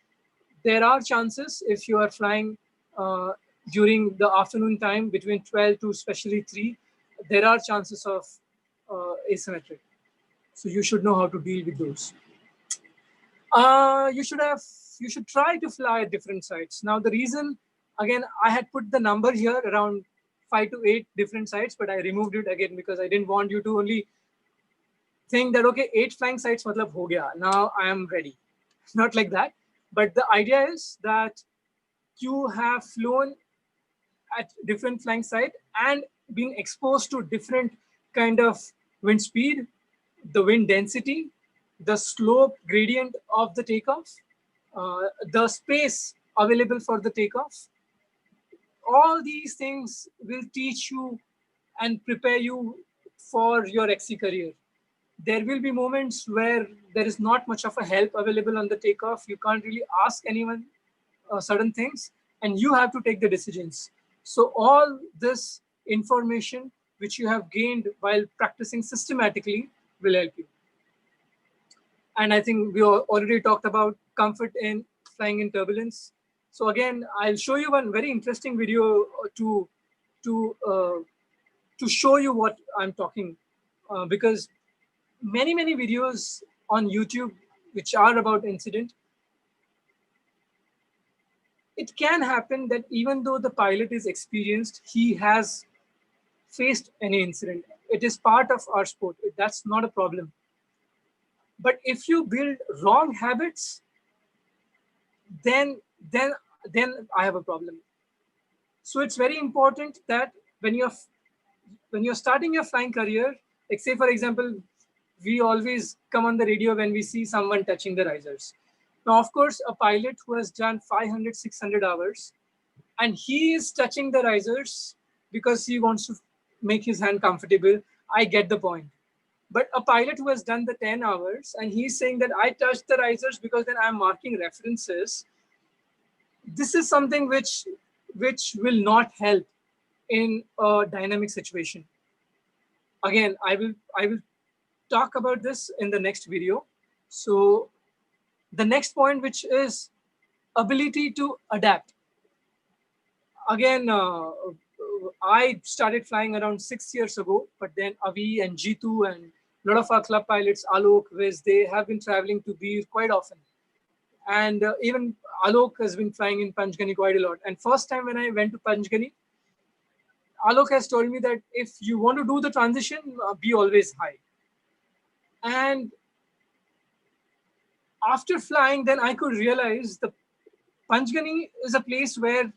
there are chances if you are flying during the afternoon time between 12 to especially 3, there are chances of asymmetric. So you should know how to deal with those. You should try to fly at different sites. Now the reason, again, I had put the number here around 5 to 8 different sites, but I removed it again because I didn't want you to only think that okay, 8 flying sites matlab ho gaya, now I am ready. Not like that. But the idea is that you have flown at different flying site and been exposed to different kind of wind speed, the wind density, the slope gradient of the takeoff, the space available for the takeoff. All these things will teach you and prepare you for your XC career. There will be moments where there is not much of a help available on the takeoff. You can't really ask anyone certain things, and you have to take the decisions. So all this information which you have gained while practicing systematically will help you. And I think we already talked about comfort in flying in turbulence. So again, I'll show you one very interesting video to show you what I'm talking, because many videos on YouTube which are about incident, it can happen that even though the pilot is experienced, he has faced any incident. It is part of our sport. That's not a problem. But if you build wrong habits, then I have a problem. So it's very important that when you're starting your flying career, like say for example, we always come on the radio when we see someone touching the risers. Now, of course, a pilot who has done 500, 600 hours, and he is touching the risers because he wants to make his hand comfortable, I get the point. But a pilot who has done the 10 hours and he's saying that I touched the risers because then I'm marking references, this is something which will not help in a dynamic situation. Again, I will talk about this in the next video. So the next point, which is ability to adapt. Again, I started flying around 6 years ago, but then Avi and Jitu and a lot of our club pilots, Alok, Viz, they have been traveling to Beer quite often. And even Alok has been flying in Panchgani quite a lot. And first time when I went to Panchgani, Alok has told me that if you want to do the transition, be always high. And after flying, then I could realize the Panchgani is a place where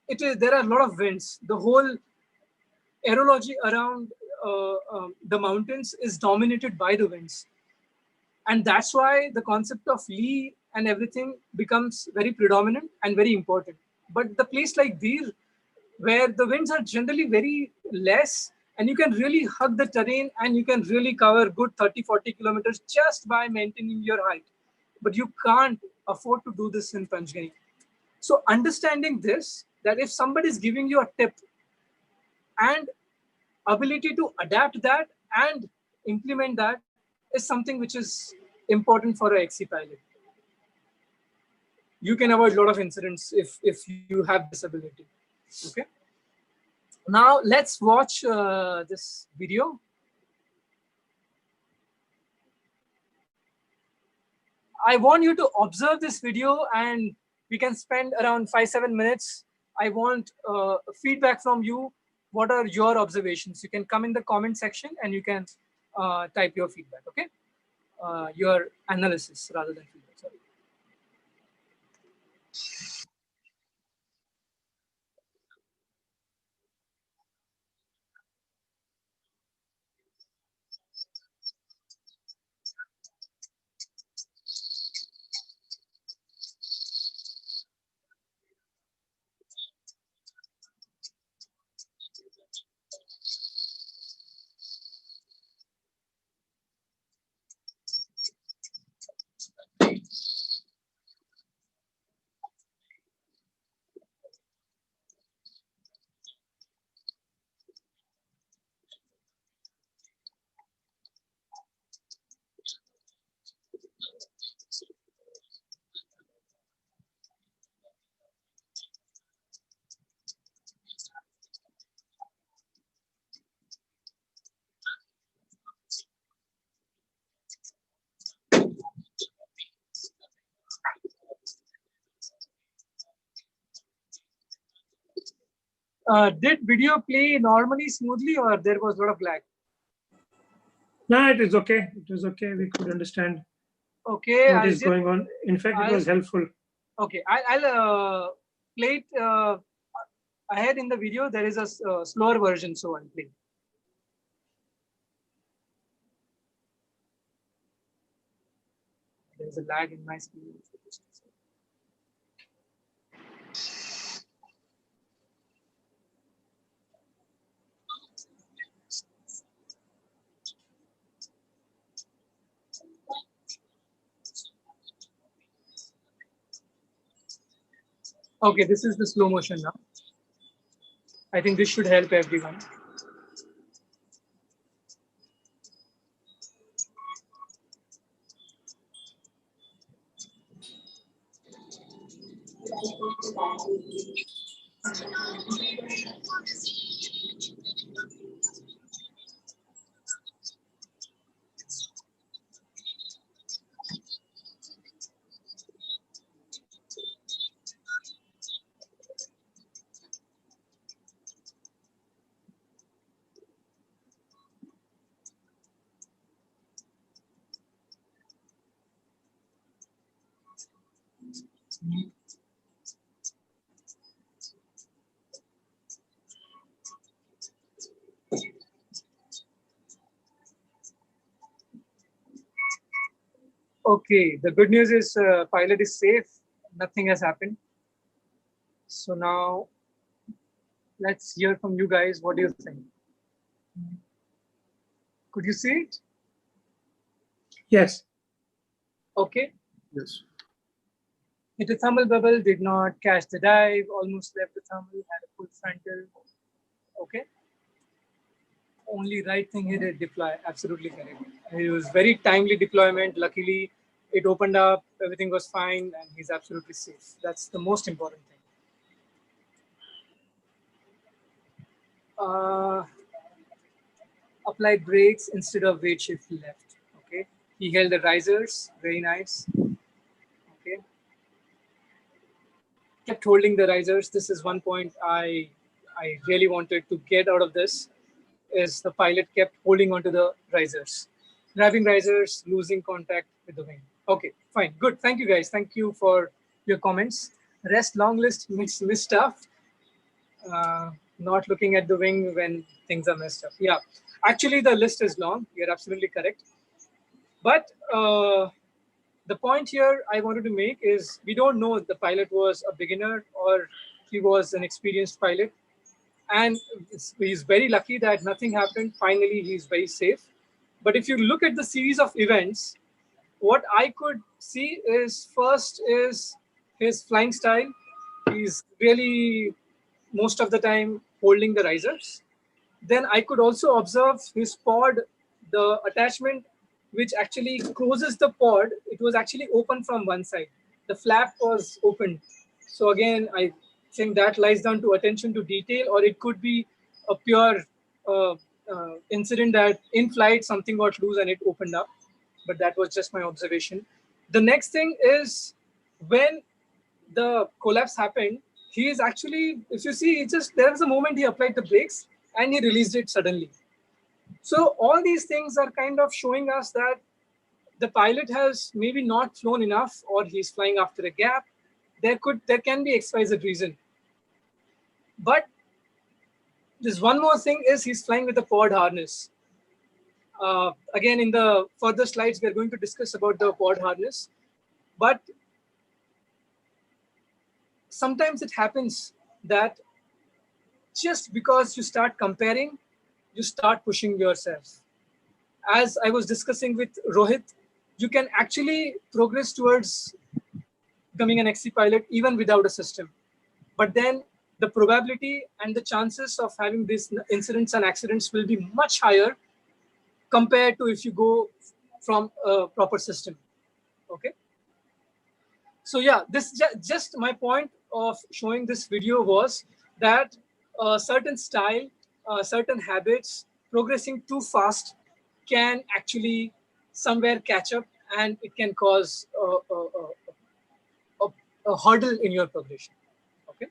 there are a lot of winds. The whole aerology around the mountains is dominated by the winds. And that's why the concept of lee and everything becomes very predominant and very important. But the place like Dir, where the winds are generally very less, and you can really hug the terrain and you can really cover good 30, 40 kilometers just by maintaining your height. But you can't afford to do this in Panchgani. So understanding this, that if somebody is giving you a tip and ability to adapt that and implement that is something which is important for an XC pilot. You can avoid a lot of incidents if you have this ability. Okay. Now let's watch this video. I want you to observe this video and we can spend around 5-7 minutes. I want feedback from you. What are your observations? You can come in the comment section and you can type your feedback, okay? Your analysis rather than feedback, sorry. Did video play normally, smoothly, or there was a lot of lag? No, it is okay. It was okay. We could understand Okay, what is going on. In fact, it was helpful. Okay, I'll play it ahead in the video. There is a slower version, so I'll play. There's a lag in my screen. Okay, this is the slow motion now. I think this should help everyone. Okay, the good news is pilot is safe. Nothing has happened. So now let's hear from you guys. What do you think? Could you see it? Yes. Okay. Yes. Hit a thermal bubble, did not catch the dive, almost left the thermal, had a full frontal. Okay. Only right thing he did, deploy. Absolutely correct. It was very timely deployment. Luckily, it opened up, everything was fine, and he's absolutely safe. That's the most important thing. Applied brakes instead of weight shift left. Okay. He held the risers, very nice. Okay. Kept holding the risers. This is one point I really wanted to get out of this, is the pilot kept holding onto the risers, grabbing risers, losing contact with the wing. Okay, fine, good. Thank you guys. Thank you for your comments. Rest long list missed stuff. Not looking at the wing when things are messed up. Yeah, actually the list is long. You're absolutely correct. But the point here I wanted to make is we don't know if the pilot was a beginner or he was an experienced pilot. And he's very lucky that nothing happened. Finally, he's very safe. But if you look at the series of events, what I could see is first is his flying style. He's really most of the time holding the risers. Then I could also observe his pod, the attachment which actually closes the pod. It was actually open from one side. The flap was open. So again, I think that lies down to attention to detail, or it could be a pure incident that in flight something got loose and it opened up. But that was just my observation. The next thing is when the collapse happened, he is actually, if you see, it just there was a moment he applied the brakes and he released it suddenly. So all these things are kind of showing us that the pilot has maybe not flown enough, or he's flying after a gap. There can be XYZ reason. But there's one more thing, is he's flying with a pod harness. Again, in the further slides, we're going to discuss about the pod harness. But sometimes it happens that just because you start comparing, you start pushing yourself. As I was discussing with Rohit, you can actually progress towards becoming an XC pilot even without a system. But then the probability and the chances of having these incidents and accidents will be much higher compared to if you go from a proper system. Okay. So yeah, this just my point of showing this video was that a certain style, certain habits, progressing too fast can actually somewhere catch up, and it can cause a hurdle in your progression. Okay.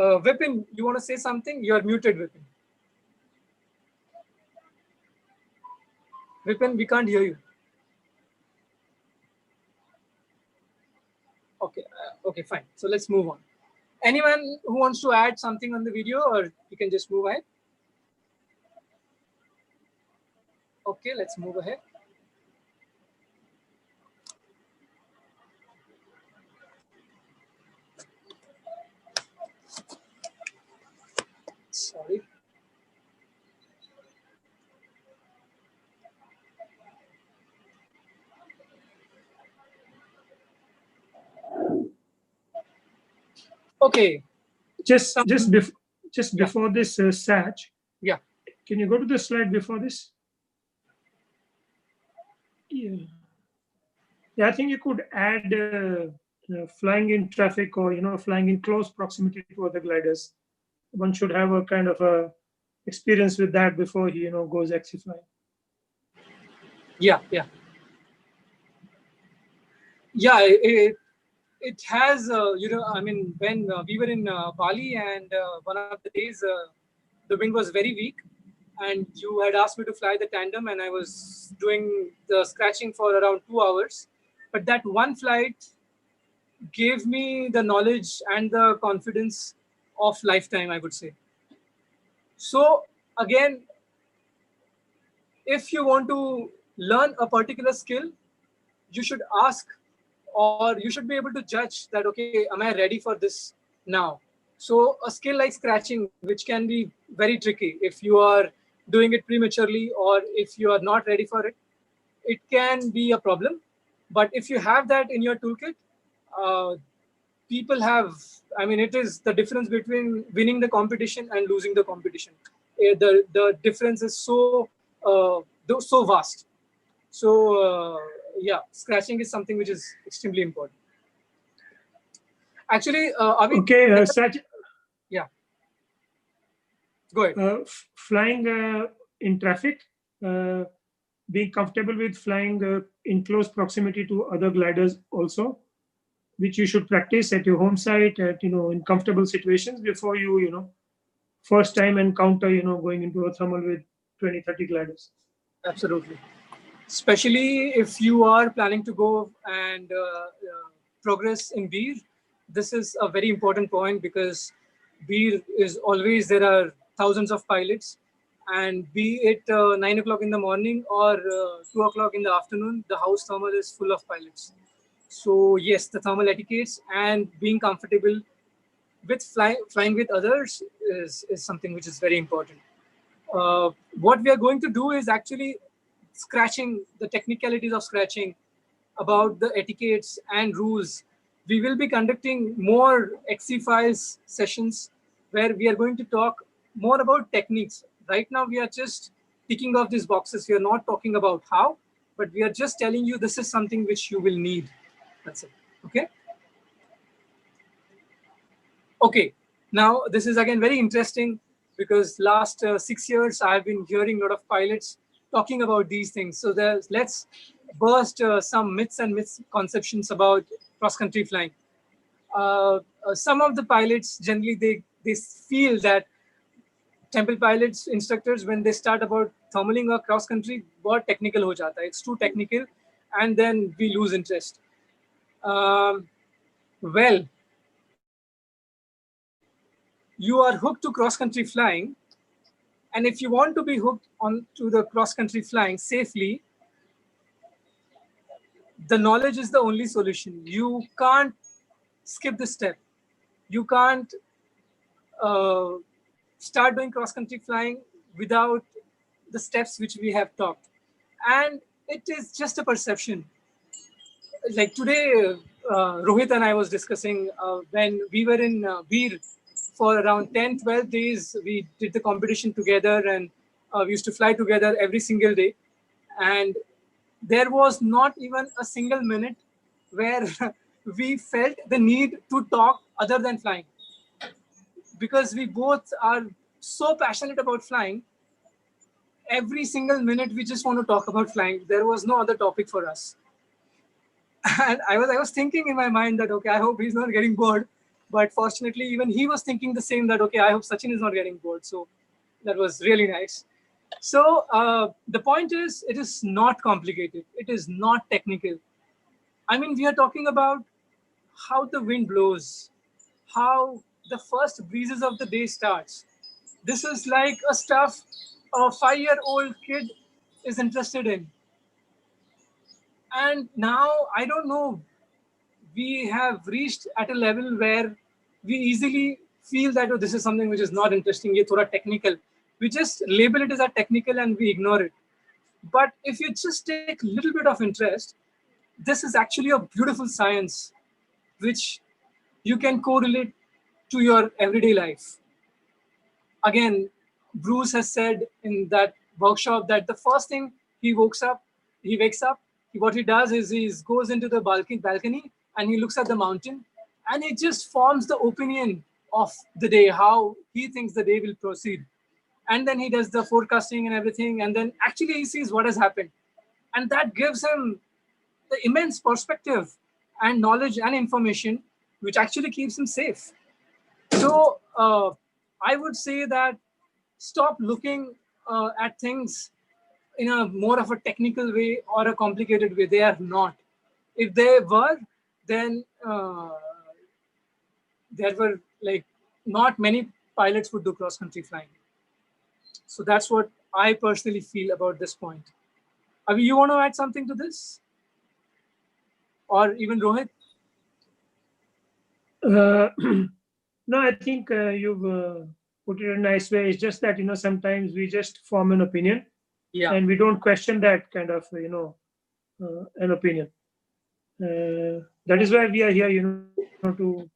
Vipin, you want to say something? You are muted, Vipin. Vipin, we can't hear you. Okay, okay, fine. So let's move on. Anyone who wants to add something on the video, or you can just move ahead? Okay, let's move ahead. Sorry. Okay. Just before this, Sach. Yeah. Can you go to the slide before this? Yeah. Yeah, I think you could add flying in traffic, or flying in close proximity to other gliders. One should have a kind of a experience with that before he goes XC flying. Yeah. It has, I mean, when we were in Bali, and one of the days the wind was very weak, and you had asked me to fly the tandem, and I was doing the scratching for around 2 hours. But that one flight gave me the knowledge and the confidence of lifetime, I would say. So again, if you want to learn a particular skill, you should ask, or you should be able to judge that, okay, am I ready for this now? So a skill like scratching, which can be very tricky if you are doing it prematurely, or if you are not ready for it, it can be a problem. But if you have that in your toolkit, people have, I mean, it is the difference between winning the competition and losing the competition. The difference is so vast. So yeah, scratching is something which is extremely important. Actually, okay, Sach, yeah, go ahead. Flying in traffic, being comfortable with flying in close proximity to other gliders also, which you should practice at your home site, at in comfortable situations before you first time encounter going into a thermal with 20-30 gliders. Absolutely. Especially if you are planning to go and progress in beer, this is a very important point, because beer is always, there are thousands of pilots, and be it 9 o'clock in the morning or 2 o'clock in the afternoon, the house thermal is full of pilots. So yes, the thermal etiquettes and being comfortable with flying with others is something which is very important. What we are going to do is actually scratching, the technicalities of scratching, about the etiquettes and rules. We will be conducting more XC files sessions where we are going to talk more about techniques. Right now, we are just ticking off these boxes. We are not talking about how, but we are just telling you this is something which you will need. That's it. Okay. Okay. Now, this is again very interesting, because last 6 years I've been hearing a lot of pilots talking about these things. So let's burst some myths and misconceptions about cross-country flying. Some of the pilots, generally, they feel that temple pilots, instructors, when they start about thermaling or cross-country, बहुत technical हो जाता है. It's too technical, and then we lose interest. Well, you are hooked to cross-country flying, and if you want to be hooked on to the cross-country flying safely, the knowledge is the only solution. You can't skip this step. You can't start doing cross-country flying without the steps which we have talked. And it is just a perception. Like today, Rohit and I was discussing when we were in Veer for around 10, 12 days, we did the competition together, and we used to fly together every single day. And there was not even a single minute where we felt the need to talk other than flying, because we both are so passionate about flying. Every single minute we just want to talk about flying. There was no other topic for us. And I was thinking in my mind that, okay, I hope he's not getting bored. But fortunately, even he was thinking the same, that, okay, I hope Sachin is not getting bored. So that was really nice. So the point is, it is not complicated. It is not technical. I mean, we are talking about how the wind blows, how the first breezes of the day starts. This is like a stuff a 5-year-old kid is interested in. And now, I don't know, we have reached at a level where we easily feel that, oh, this is something which is not interesting, ye thoda technical. We just label it as a technical and we ignore it. But if you just take a little bit of interest, this is actually a beautiful science which you can correlate to your everyday life. Again, Bruce has said in that workshop that the first thing he wakes up, what he does is he goes into the balcony and he looks at the mountain and he just forms the opinion of the day, how he thinks the day will proceed. And then he does the forecasting and everything, and then actually he sees what has happened. And that gives him the immense perspective and knowledge and information, which actually keeps him safe. So I would say that stop looking at things in a more of a technical way or a complicated way. They are not. If they were, then there were like not many pilots would do cross-country flying. So that's what I personally feel about this point. Avi, you want to add something to this? Or even Rohit? No, I think you've put it in a nice way. It's just that, sometimes we just form an opinion, Yeah. and we don't question that kind of, an opinion. That is why we are here, to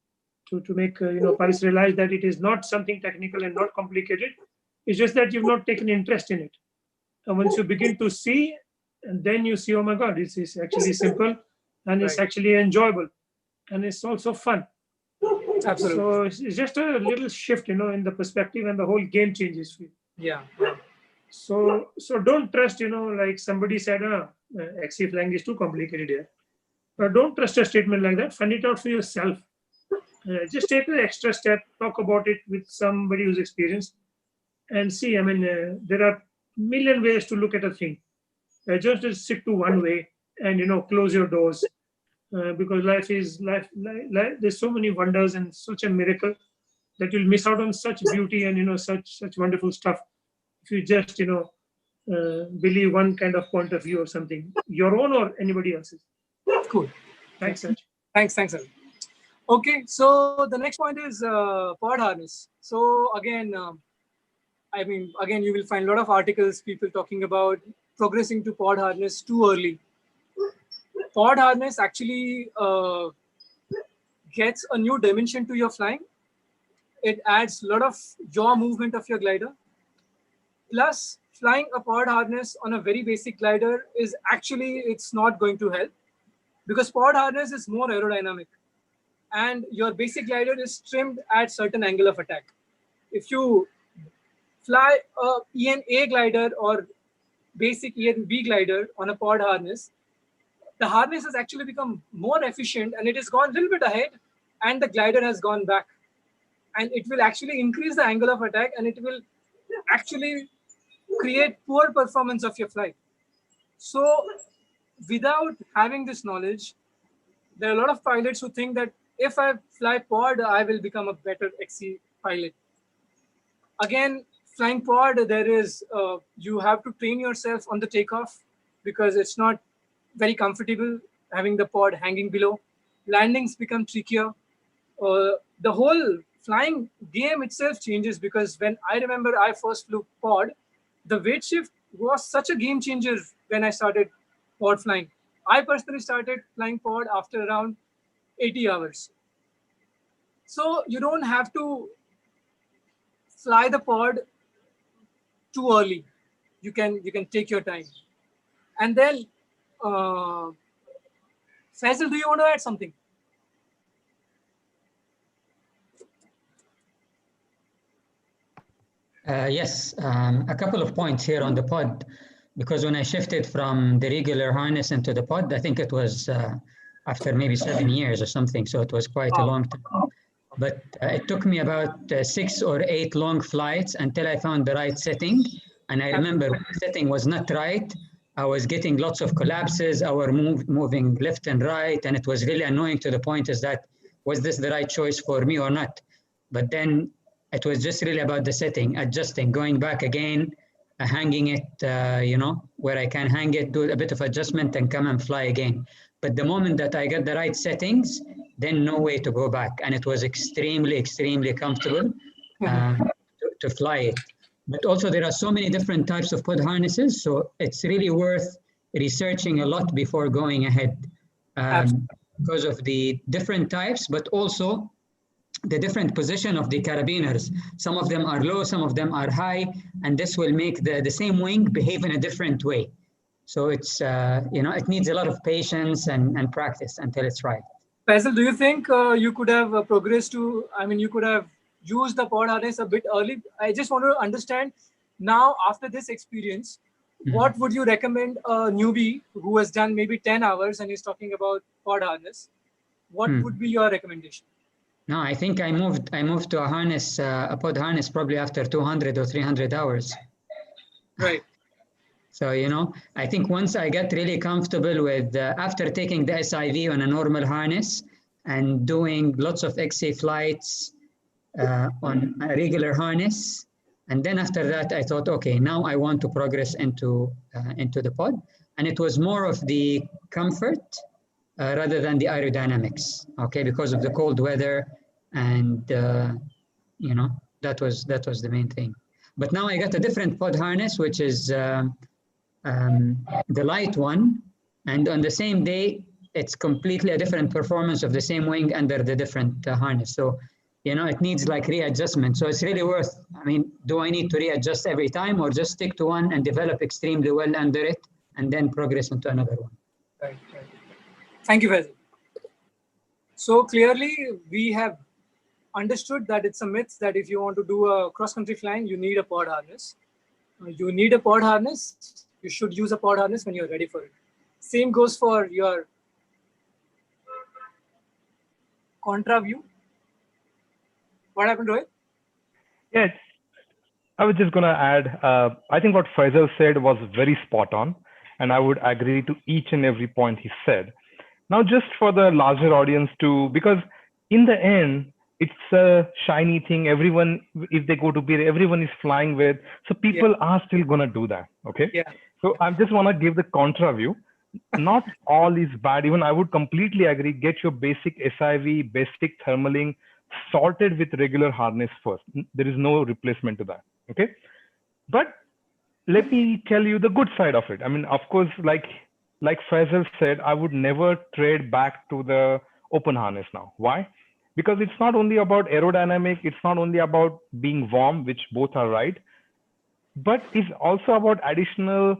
make, pilots realize that it is not something technical and not complicated. It's just that you've not taken interest in it. And once you begin to see, and then you see, oh my God, this is actually simple, and it's actually enjoyable, and it's also fun. Absolutely. So it's just a little shift, in the perspective, and the whole game changes for you. Yeah. So don't trust, like somebody said, XC flying is too complicated here. But don't trust a statement like that. Find it out for yourself. Just take an extra step, talk about it with somebody who's experienced, and see. I mean, there are million ways to look at a thing. Just stick to one way and close your doors, because life is life. There's so many wonders and such a miracle that you'll miss out on such beauty and such wonderful stuff if you just believe one kind of point of view or something, your own or anybody else's. Cool. Thanks, Sachin. Thanks, Avi. Okay, so the next point is pod harness. So again, again, you will find a lot of articles, people talking about progressing to pod harness too early. Pod harness actually gets a new dimension to your flying. It adds a lot of yaw movement of your glider. Plus, flying a pod harness on a very basic glider is actually, it's not going to help, because pod harness is more aerodynamic and your basic glider is trimmed at certain angle of attack. If you fly a ENA glider or basic ENB glider on a pod harness, the harness has actually become more efficient and it has gone a little bit ahead and the glider has gone back. And it will actually increase the angle of attack and it will actually create poor performance of your flight. So without having this knowledge, there are a lot of pilots who think that if I fly pod, I will become a better XC pilot. Again, flying pod, there is, you have to train yourself on the takeoff because it's not very comfortable having the pod hanging below. Landings become trickier. The whole flying game itself changes because when I remember I first flew pod, the weight shift was such a game changer when I started pod flying. I personally started flying pod after around 80 hours. So you don't have to fly the pod too early. You can take your time. And then, Faisal, do you want to add something? Yes, a couple of points here on the pod, because when I shifted from the regular harness into the pod, I think it was after maybe 7 years or something, so it was quite a long time. But it took me about 6 or 8 long flights until I found the right setting. And I remember when the setting was not right, I was getting lots of collapses. I was moving left and right, and it was really annoying to the point is that, was this the right choice for me or not? But then it was just really about the setting, adjusting, going back again, hanging it, where I can hang it, do a bit of adjustment and come and fly again. But the moment that I got the right settings, then no way to go back. And it was extremely, extremely comfortable to fly it. But also there are so many different types of pod harnesses. So it's really worth researching a lot before going ahead because of the different types, but also the different position of the carabiners. Some of them are low, some of them are high, and this will make the same wing behave in a different way. So it's, it needs a lot of patience and practice until it's right. Faisal, do you think you could have progressed to, you could have used the pod harness a bit early? I just want to understand now, after this experience, what would you recommend a newbie who has done maybe 10 hours and is talking about pod harness? What would be your recommendation? No, I think I moved to a harness, a pod harness, probably after 200 or 300 hours. Right. So, I think once I got really comfortable with, after taking the SIV on a normal harness and doing lots of XC flights on a regular harness, and then after that, I thought, okay, now I want to progress into the pod. And it was more of the comfort rather than the aerodynamics, okay, because of the cold weather, and that was the main thing. But now I got a different pod harness, which is the light one, and on the same day, it's completely a different performance of the same wing under the different harness. So, it needs like readjustment. So it's really worth, do I need to readjust every time or just stick to one and develop extremely well under it and then progress into another one? Right. Thank you, Faisal. So clearly, we have understood that it's a myth that if you want to do a cross-country flying, you need a pod harness. You need a pod harness. You should use a pod harness when you're ready for it. Same goes for your contra view. What happened to it? Yes, I was just going to add, I think what Faisal said was very spot on, and I would agree to each and every point he said. Now, just for the larger audience too, because in the end, it's a shiny thing. Everyone, if they go to beer, everyone is flying with. So people are still going to do that. Okay. Yeah. So I just want to give the contra view. Not all is bad. Even I would completely agree. Get your basic SIV, basic thermaling sorted with regular harness first. There is no replacement to that. Okay. But let me tell you the good side of it. Of course, like Faisal said, I would never trade back to the open harness now. Why? Because it's not only about aerodynamic, it's not only about being warm, which both are right, but it's also about additional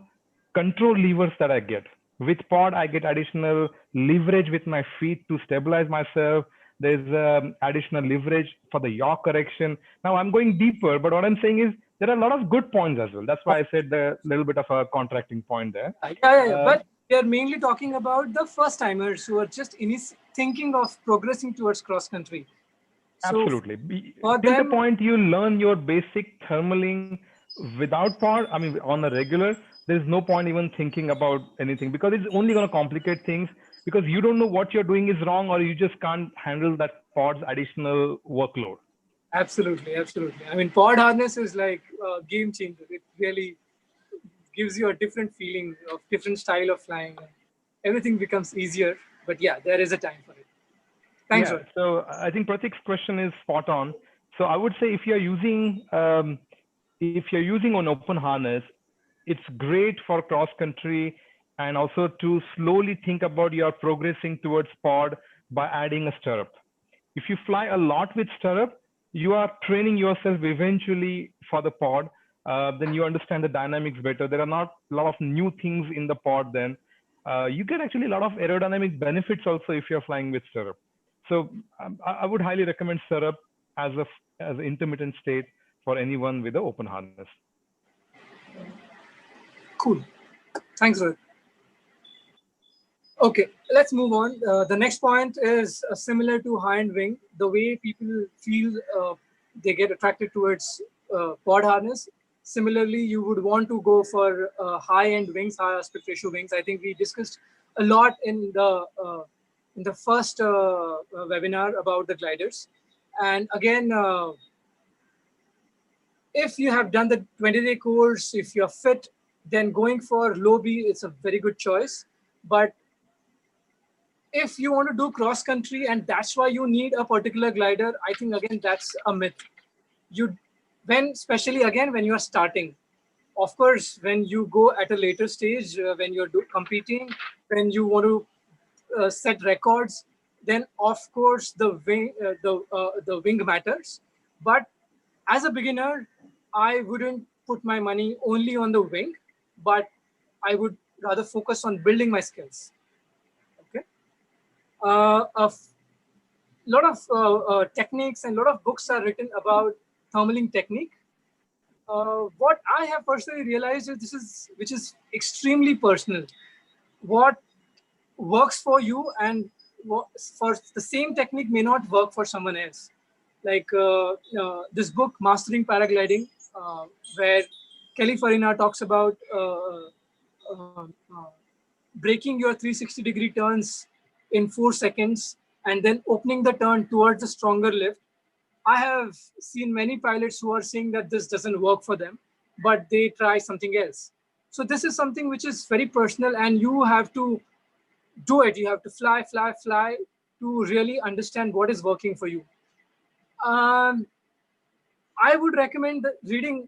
control levers that I get. With pod, I get additional leverage with my feet to stabilize myself. There's additional leverage for the yaw correction. Now I'm going deeper, but what I'm saying is there are a lot of good points as well. That's why I said the little bit of a contracting point there. But we are mainly talking about the first timers who are just thinking of progressing towards cross country. Absolutely. Till the point you learn your basic thermaling without pod, on a regular, there's no point even thinking about anything, because it's only going to complicate things, because you don't know what you're doing is wrong, or you just can't handle that pod's additional workload. Absolutely. Pod harness is like a game changer. It really gives you a different feeling of different style of flying. Everything becomes easier, but yeah, there is a time for it. Thanks. Yeah, so I think Pratik's question is spot on. So I would say if you're using an open harness, it's great for cross country, and also to slowly think about your progressing towards pod by adding a stirrup. If you fly a lot with stirrup, you are training yourself eventually for the pod. Then you understand the dynamics better. There are not a lot of new things in the pod then. You get actually a lot of aerodynamic benefits also if you're flying with stirrup. So I would highly recommend stirrup as an intermittent state for anyone with an open harness. Cool. Thanks, Rohit. Okay, let's move on. The next point is similar to high-end wing. The way people feel they get attracted towards pod harness. Similarly, you would want to go for high-end wings, high aspect ratio wings. I think we discussed a lot in the first webinar about the gliders. And again, if you have done the 20-day course, if you're fit, then going for low B is a very good choice. But if you want to do cross country and that's why you need a particular glider, I think again that's a myth. Especially again when you are starting. Of course, when you go at a later stage, when you're competing, when you want to set records, then of course the wing matters. But as a beginner, I wouldn't put my money only on the wing, but I would rather focus on building my skills. Okay. A lot of techniques and a lot of books are written about thermaling technique. What I have personally realized is which is extremely personal. What works for you and for the same technique may not work for someone else. Like this book, Mastering Paragliding, where Kelly Farina talks about breaking your 360-degree turns in 4 seconds and then opening the turn towards a stronger lift. I have seen many pilots who are saying that this doesn't work for them, but they try something else. So this is something which is very personal and you have to do it. You have to fly, fly, fly to really understand what is working for you. I would recommend reading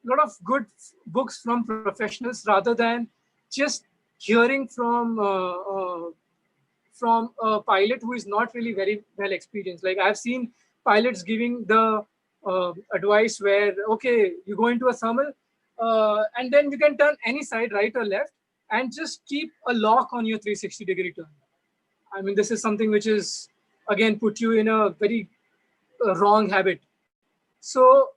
a lot of good books from professionals rather than just hearing from a pilot who is not really very well experienced. Like I've seen pilots giving the advice where, okay, you go into a thermal and then you can turn any side, right or left, and just keep a lock on your 360-degree turn. I mean, this is something which is, again, put you in a very wrong habit. So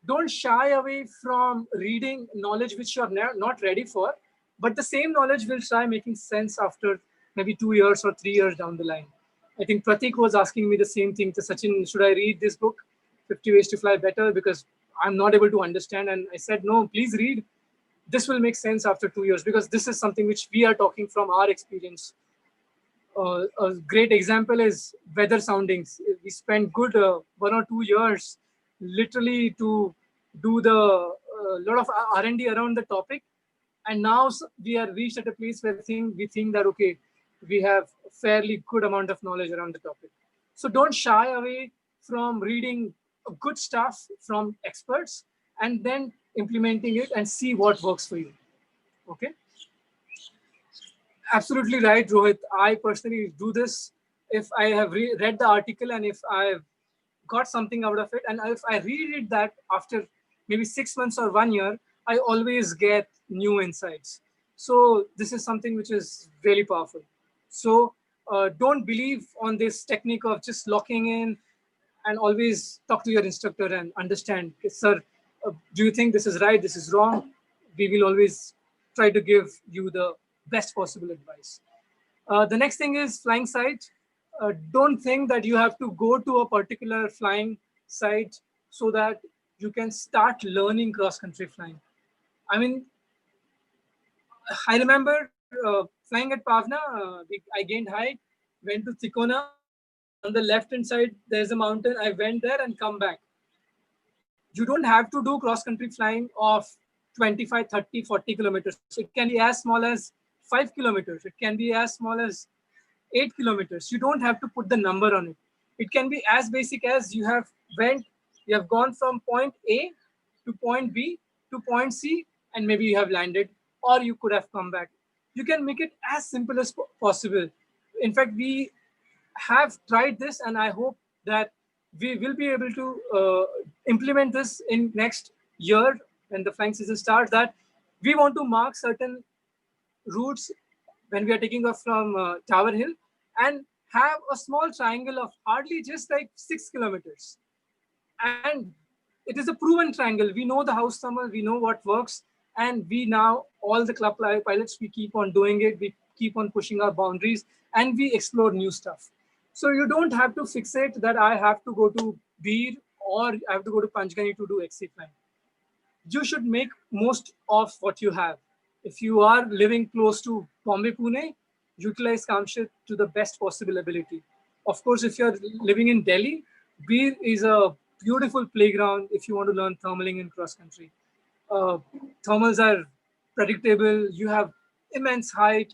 don't shy away from reading knowledge which you're not ready for, but the same knowledge will try making sense after maybe 2 years or 3 years down the line. I think Pratik was asking me the same thing to Sachin, should I read this book, 50 Ways to Fly Better, because I'm not able to understand. And I said, no, please read. This will make sense after 2 years, because this is something which we are talking from our experience. A great example is weather soundings. We spent good 1 or 2 years literally to do the lot of R&D around the topic. And now we are reached at a place where we think that, okay, we have a fairly good amount of knowledge around the topic. So don't shy away from reading good stuff from experts and then implementing it and see what works for you. Okay. Absolutely right, Rohit. I personally do this. If I have read the article and if I've got something out of it, and if I reread that after maybe 6 months or 1 year, I always get new insights. So this is something which is really powerful. So don't believe on this technique of just locking in, and always talk to your instructor and understand, sir, do you think this is right? This is wrong? We will always try to give you the best possible advice. The next thing is flying site. Don't think that you have to go to a particular flying site so that you can start learning cross-country flying. I mean, I remember flying at Pavna. I gained height, went to Tikona. On the left-hand side, there's a mountain. I went there and come back. You don't have to do cross-country flying of 25, 30, 40 kilometers. It can be as small as 5 kilometers. It can be as small as 8 kilometers. You don't have to put the number on it. It can be as basic as you have gone from point A to point B to point C, and maybe you have landed, or you could have come back. You can make it as simple as possible. In fact, we have tried this, and I hope that we will be able to implement this in next year when the flying season starts, that we want to mark certain routes when we are taking off from Tower Hill and have a small triangle of hardly just like 6 kilometers. And it is a proven triangle. We know the house thermal, we know what works, And we now, all the club pilots, we keep on doing it. We keep on pushing our boundaries and we explore new stuff. So you don't have to fixate that I have to go to Beer or I have to go to Panchgani to do XC flying. You should make most of what you have. If you are living close to Bombay, Pune, utilize Kamshat to the best possible ability. Of course, if you're living in Delhi, Beer is a beautiful playground if you want to learn thermaling and cross country. Uh, Thermals are predictable. You have immense height.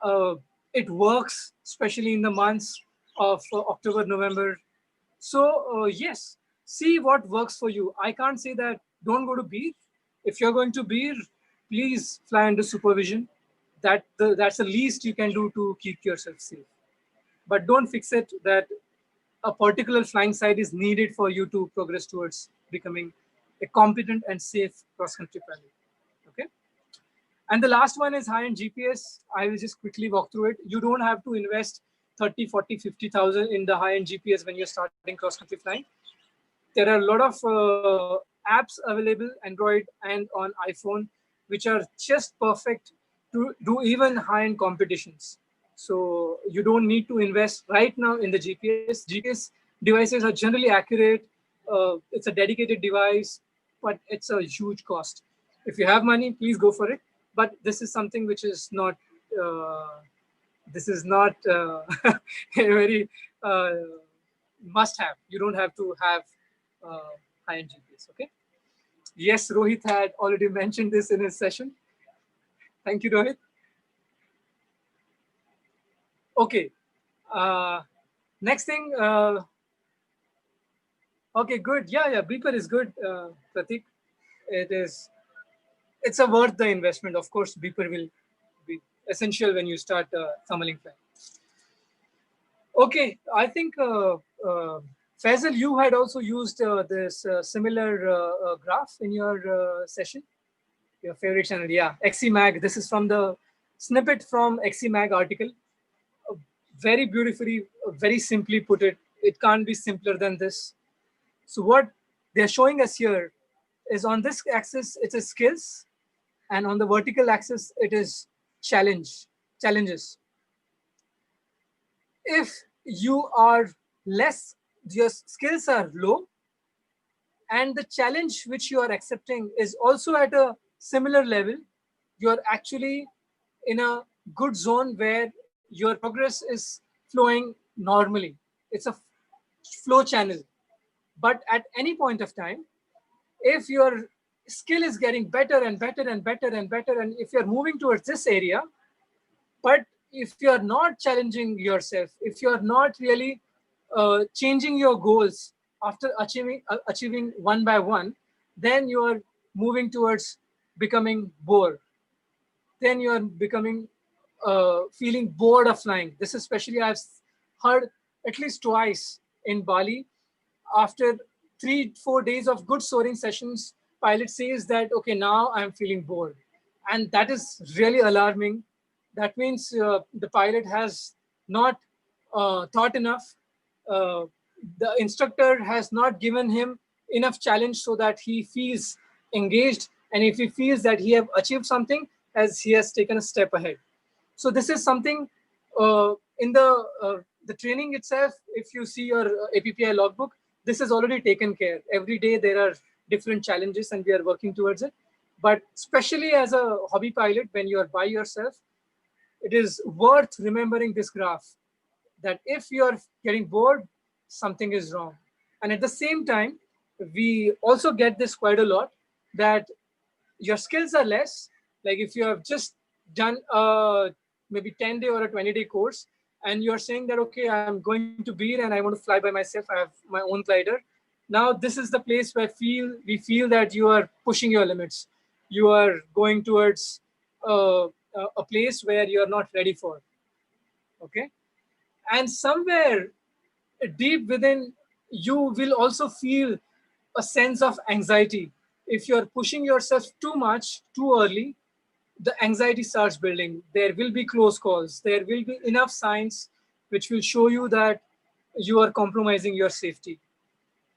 Uh, it works, especially in the months of October, November. So yes, see what works for you. I can't say that don't go to Beer. If you're going to Beer, please fly under supervision. That's the least you can do to keep yourself safe. But don't fix it that a particular flying site is needed for you to progress towards becoming a competent and safe cross-country pilot. Okay. And the last one is high-end GPS. I will just quickly walk through it. You don't have to invest 30, 40, 50,000 in the high-end GPS when you're starting cross-country flying. There are a lot of apps available, Android and on iPhone, which are just perfect to do even high-end competitions. So you don't need to invest right now in the GPS. GPS devices are generally accurate. It's a dedicated device, but it's a huge cost. If you have money, please go for it. But this is something which is not a very must have. You don't have to have high-end GPS. Okay. Yes, Rohit had already mentioned this in his session. Thank you, Rohit. Okay. Next thing. Okay, good. Yeah, beeper is good, Pratik. It's a worth the investment. Of course, beeper will be essential when you start thermaling flying. Okay, I think Faisal, you had also used this similar graph in your session. Your favorite channel, yeah, XCMag. This is from the snippet from XCMag article. Very beautifully, very simply put it. It can't be simpler than this. So what they're showing us here is on this axis, it is skills, and on the vertical axis, it is challenges. If you are less, your skills are low, and the challenge which you are accepting is also at a similar level, you're actually in a good zone where your progress is flowing normally. It's a flow channel. But at any point of time, if your skill is getting better and better and better and better, and if you're moving towards this area, but if you're not challenging yourself, if you're not really changing your goals after achieving one by one, then you're moving towards becoming bored. Then you're becoming feeling bored of flying. This especially I've heard at least twice in Bali. After 3-4 days of good soaring sessions, pilot says that, okay, now I'm feeling bored. And that is really alarming. That means the pilot has not thought enough. The instructor has not given him enough challenge so that he feels engaged. And if he feels that he have achieved something, as he has taken a step ahead. So this is something in the training itself. If you see your APPI logbook, this is already taken care. Every day there are different challenges and we are working towards it. But especially as a hobby pilot, when you are by yourself, it is worth remembering this graph, that if you are getting bored, something is wrong. And at the same time, we also get this quite a lot, that your skills are less. Like if you have just done maybe 10-day or a 20-day course, and you're saying that, okay, I'm going to Beer and I want to fly by myself. I have my own glider. Now this is the place where we feel that you are pushing your limits. You are going towards a place where you're not ready for. Okay. And somewhere deep within, you will also feel a sense of anxiety. If you're pushing yourself too much, too early, the anxiety starts building. There will be close calls. There will be enough signs which will show you that you are compromising your safety.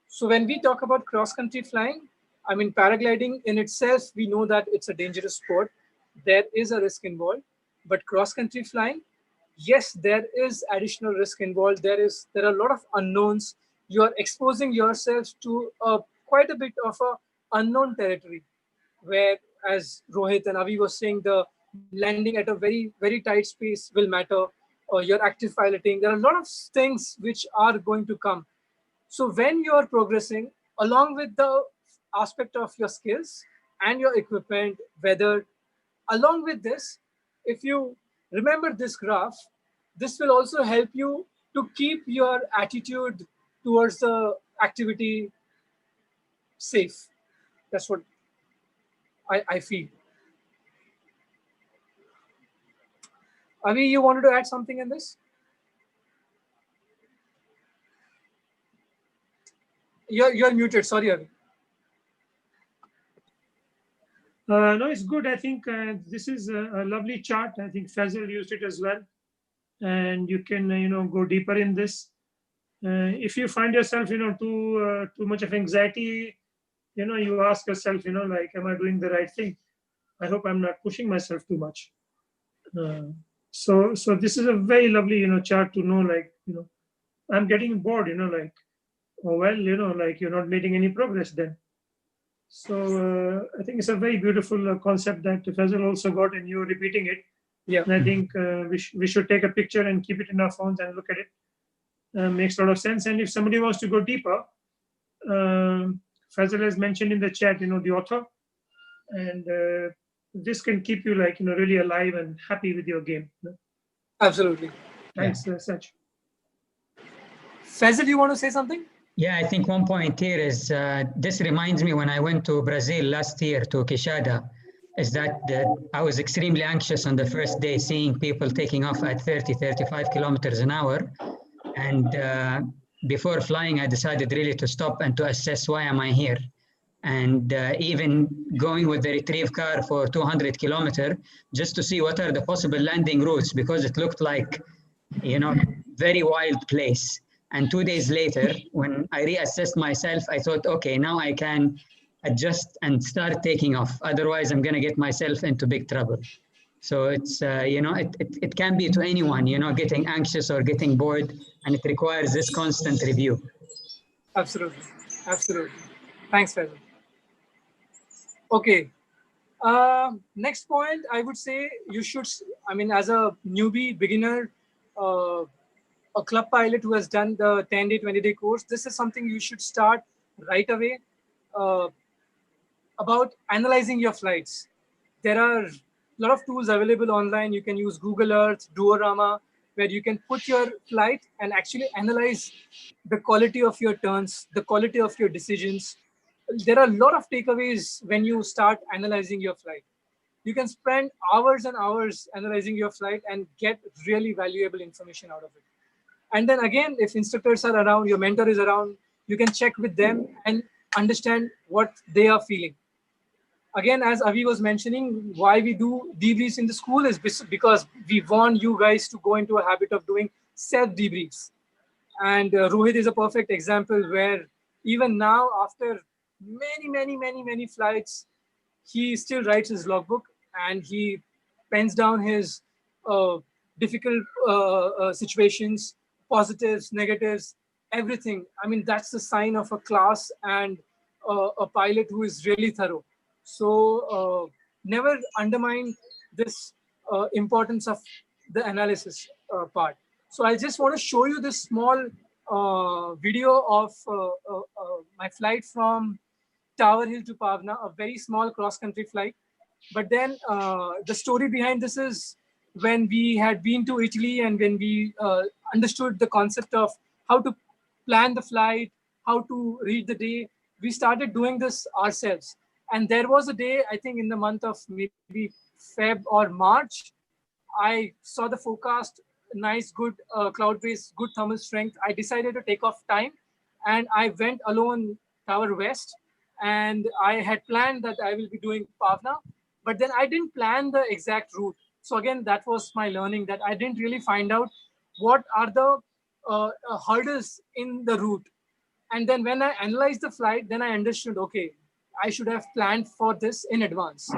So when we talk about cross-country flying, I mean, paragliding in itself, we know that it's a dangerous sport. There is a risk involved, but cross-country flying, yes, there is additional risk involved. There are a lot of unknowns. You are exposing yourself to quite a bit of a unknown territory, where, as Rohit and Avi was saying, the landing at a very tight space will matter. Your active piloting. There are a lot of things which are going to come. So when you are progressing, along with the aspect of your skills and your equipment, weather, along with this, if you remember this graph, this will also help you to keep your attitude towards the activity safe. That's what I feel. Avi, you wanted to add something in this? You're muted. Sorry, Avi. No, it's good. I think this is a lovely chart. I think Faisal used it as well, and you can go deeper in this. If you find yourself too much of anxiety, you ask yourself, like, am I doing the right thing? I hope I'm not pushing myself too much. So this is a very lovely chart to know, like, I'm getting bored, like, oh well, like, you're not making any progress then. So I think it's a very beautiful concept that Faisal also got, and you're repeating it. Yeah. And I think we should take a picture and keep it in our phones and look at it. Makes a lot of sense. And if somebody wants to go deeper, Faisal has mentioned in the chat, the author, and this can keep you, like, really alive and happy with your game. Absolutely. Thanks, Sach. Faisal, you want to say something? Yeah, I think one point here is this reminds me when I went to Brazil last year to Quixada, is that I was extremely anxious on the first day seeing people taking off at 30, 35 kilometers an hour. And before flying, I decided really to stop and to assess why am I here. And even going with the retrieve car for 200 kilometers just to see what are the possible landing routes, because it looked like, very wild place. And 2 days later, when I reassessed myself, I thought, okay, now I can adjust and start taking off. Otherwise, I'm going to get myself into big trouble. So it's, it can be to anyone, getting anxious or getting bored, and it requires this constant review. Absolutely. Absolutely. Thanks, Faisal. Okay. Next point, I would say you should, as a newbie, beginner, a club pilot who has done the 10-day, 20-day course, this is something you should start right away about analyzing your flights. There are a lot of tools available online. You can use Google Earth, Duorama, where you can put your flight and actually analyze the quality of your turns, the quality of your decisions. There are a lot of takeaways when you start analyzing your flight. You can spend hours and hours analyzing your flight and get really valuable information out of it. And then again, if instructors are around, your mentor is around, you can check with them and understand what they are feeling. Again, as Avi was mentioning, why we do debriefs in the school is because we want you guys to go into a habit of doing self-debriefs. And Rohit is a perfect example where even now, after many flights, he still writes his logbook and he pens down his difficult situations, positives, negatives, everything. That's the sign of a class and a pilot who is really thorough. So never undermine this importance of the analysis part. So I just want to show you this small video of my flight from Tower Hill to Pavna, a very small cross-country flight. But then the story behind this is when we had been to Italy and when we understood the concept of how to plan the flight, how to read the day, we started doing this ourselves. And there was a day, I think in the month of maybe Feb or March, I saw the forecast, nice, good cloud base, good thermal strength. I decided to take off time and I went alone Tower West. And I had planned that I will be doing Pavna, but then I didn't plan the exact route. So again, that was my learning, that I didn't really find out what are the hurdles in the route. And then when I analyzed the flight, then I understood, okay, I should have planned for this in advance.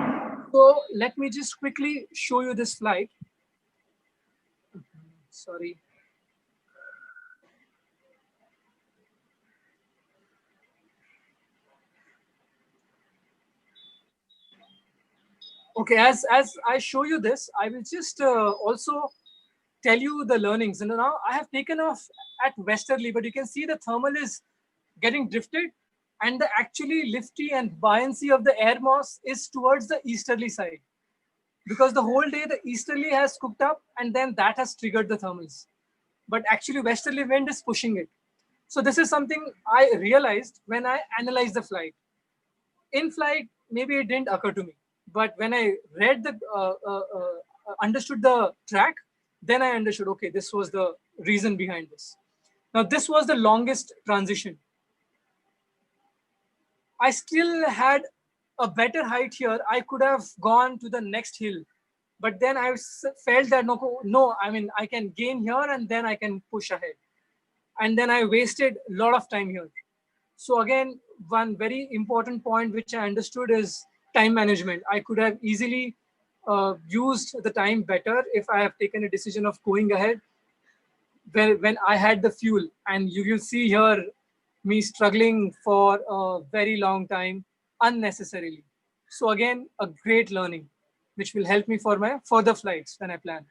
So let me just quickly show you this flight. Sorry. Okay, as I show you this, I will just also tell you the learnings. And now I have taken off at westerly, but you can see the thermal is getting drifted, and the actually lifty and buoyancy of the air mass is towards the easterly side, because the whole day the easterly has cooked up, and then that has triggered the thermals. But actually westerly wind is pushing it. So this is something I realized when I analyzed the flight. In flight, maybe it didn't occur to me, but when I read the understood the track, then I understood, okay, this was the reason behind this. Now this was the longest transition. I still had a better height here. I could have gone to the next hill, but then I felt that no, I mean, I can gain here and then I can push ahead. And then I wasted a lot of time here. So again, one very important point which I understood is time management. I could have easily used the time better if I have taken a decision of going ahead when I had the fuel. And you will see here me struggling for a very long time unnecessarily. So again, a great learning, which will help me for my further flights when I plan.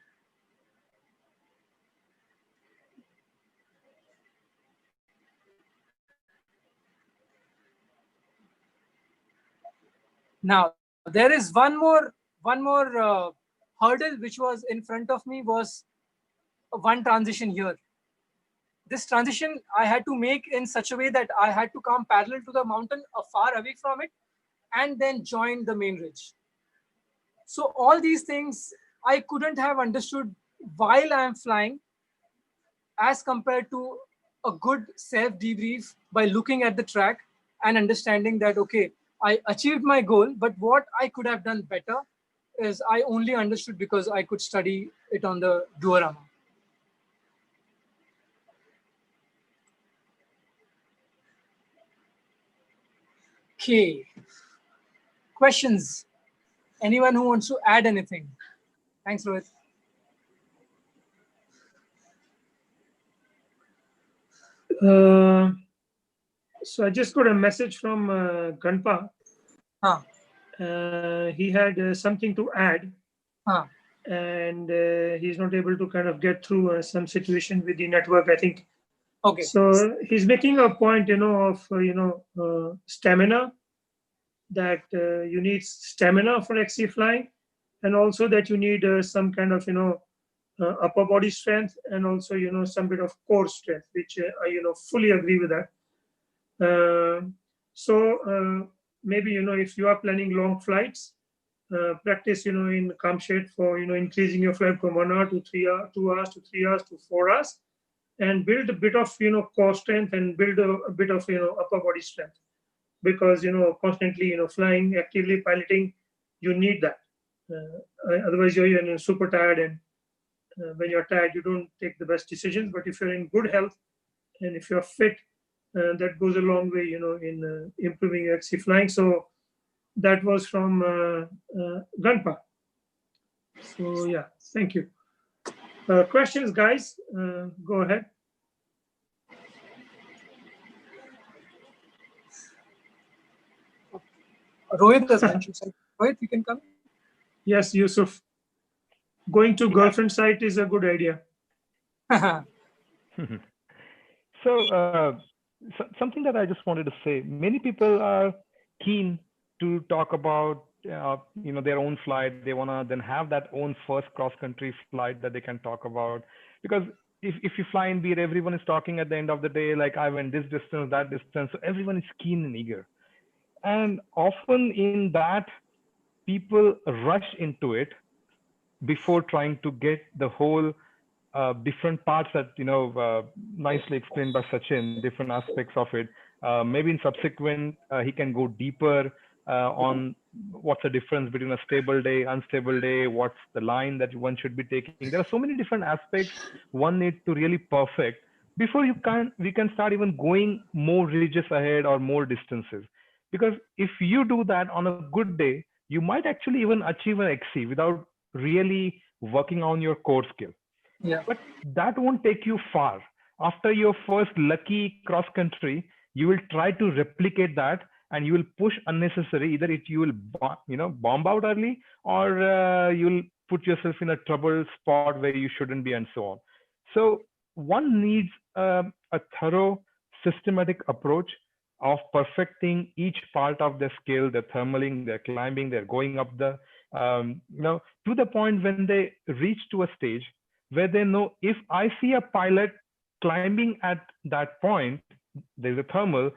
Now there is one more hurdle which was in front of me, was one transition here. This transition I had to make in such a way that I had to come parallel to the mountain, far away from it, and then join the main ridge. So all these things I couldn't have understood while I'm flying, as compared to a good self debrief by looking at the track and understanding that, okay, I achieved my goal, but what I could have done better is I only understood because I could study it on the diorama. Okay. Questions? Anyone who wants to add anything? Thanks, Rohit. So I just got a message from Ganpa. Huh. He had something to add, Huh. and he's not able to kind of get through some situation with the network, I think. Okay. So he's making a point, of stamina, that you need stamina for XC flying, and also that you need some kind of upper body strength, and also some bit of core strength, which I fully agree with that. So maybe if you are planning long flights, practice in calm shade for increasing your flight from 1 hour to 3 hours, 2 hours to 3 hours to 4 hours, and build a bit of core strength, and build a bit of upper body strength, because constantly flying, actively piloting, you need that. Otherwise you're super tired, and when you're tired you don't take the best decisions. But if you're in good health and if you're fit, that goes a long way in improving your XC flying. So that was from Ganpa. So yeah, thank you. Questions, guys? Go ahead. Rohit has mentioned something. Rohit, you can come. Yes, Yusuf. Going to girlfriend site is a good idea. So, something that I just wanted to say, many people are keen to talk about their own flight. They want to then have that own first cross country flight that they can talk about, because if you fly in beer, everyone is talking at the end of the day, like, I went this distance, that distance, so everyone is keen and eager. And often in that, people rush into it before trying to get the whole different parts that nicely explained by Sachin, different aspects of it. Maybe in subsequent he can go deeper on what's the difference between a stable day, unstable day, what's the line that one should be taking. There are so many different aspects one needs to really perfect before we can start even going more ridges ahead or more distances. Because if you do that on a good day, you might actually even achieve an XC without really working on your core skill. Yeah. But that won't take you far. After your first lucky cross country, you will try to replicate that, and you will push unnecessary. Either you will bomb out early, or you'll put yourself in a trouble spot where you shouldn't be, and so on. So one needs a thorough, systematic approach of perfecting each part of their skill. They're thermaling, they're climbing, they're going up the to the point when they reach to a stage where they know, if I see a pilot climbing at that point, there's a thermal,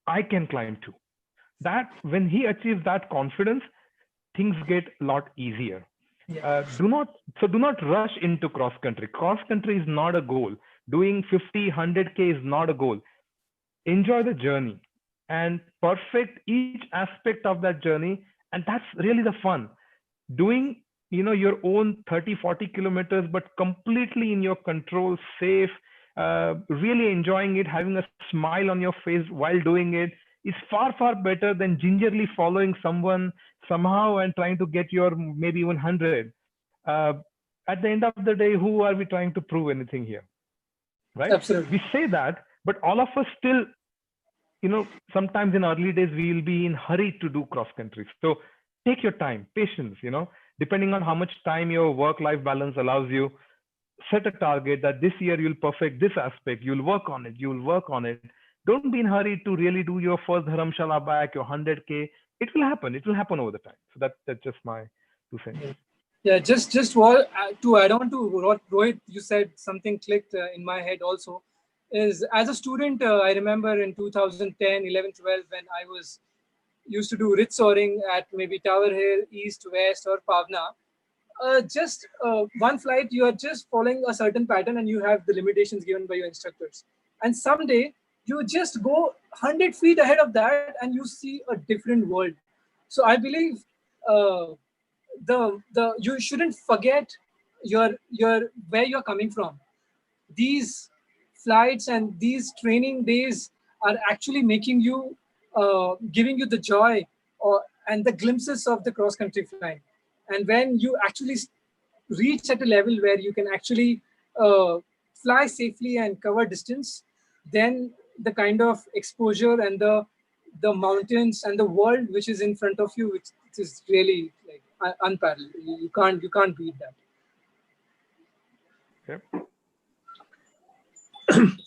I can climb too. That when he achieves that confidence, things get a lot easier. Yeah. Do not rush into cross country. Cross country is not a goal. Doing 50, 100K is not a goal. Enjoy the journey and perfect each aspect of that journey, and that's really the fun. Doing your own 30, 40 kilometers, but completely in your control, safe, really enjoying it, having a smile on your face while doing it, is far, far better than gingerly following someone somehow and trying to get your maybe even 100. At the end of the day, who are we trying to prove anything here? Right? Absolutely. We say that, but all of us still, sometimes in early days, we will be in hurry to do cross country. So take your time, patience, depending on how much time your work-life balance allows you. Set a target that this year you'll perfect this aspect. You'll work on it. Don't be in hurry to really do your first dharamshala back, your 100K. It will happen over the time. So that's just my 2 cents. Yeah, just to add on to what Rohit, you said, something clicked in my head also, is as a student, I remember in 2010, 11, 12, when I was used to do ridge soaring at maybe Tower Hill, East, West, or Pavna. Just one flight, you are just following a certain pattern and you have the limitations given by your instructors. And someday you just go 100 feet ahead of that and you see a different world. So I believe you shouldn't forget your where you're coming from. These flights and these training days are actually making you giving you the joy and the glimpses of the cross country flying. And when you actually reach at a level where you can actually fly safely and cover distance, then the kind of exposure and the mountains and the world which is in front of you, it is really like unparalleled. You can't beat that. Okay.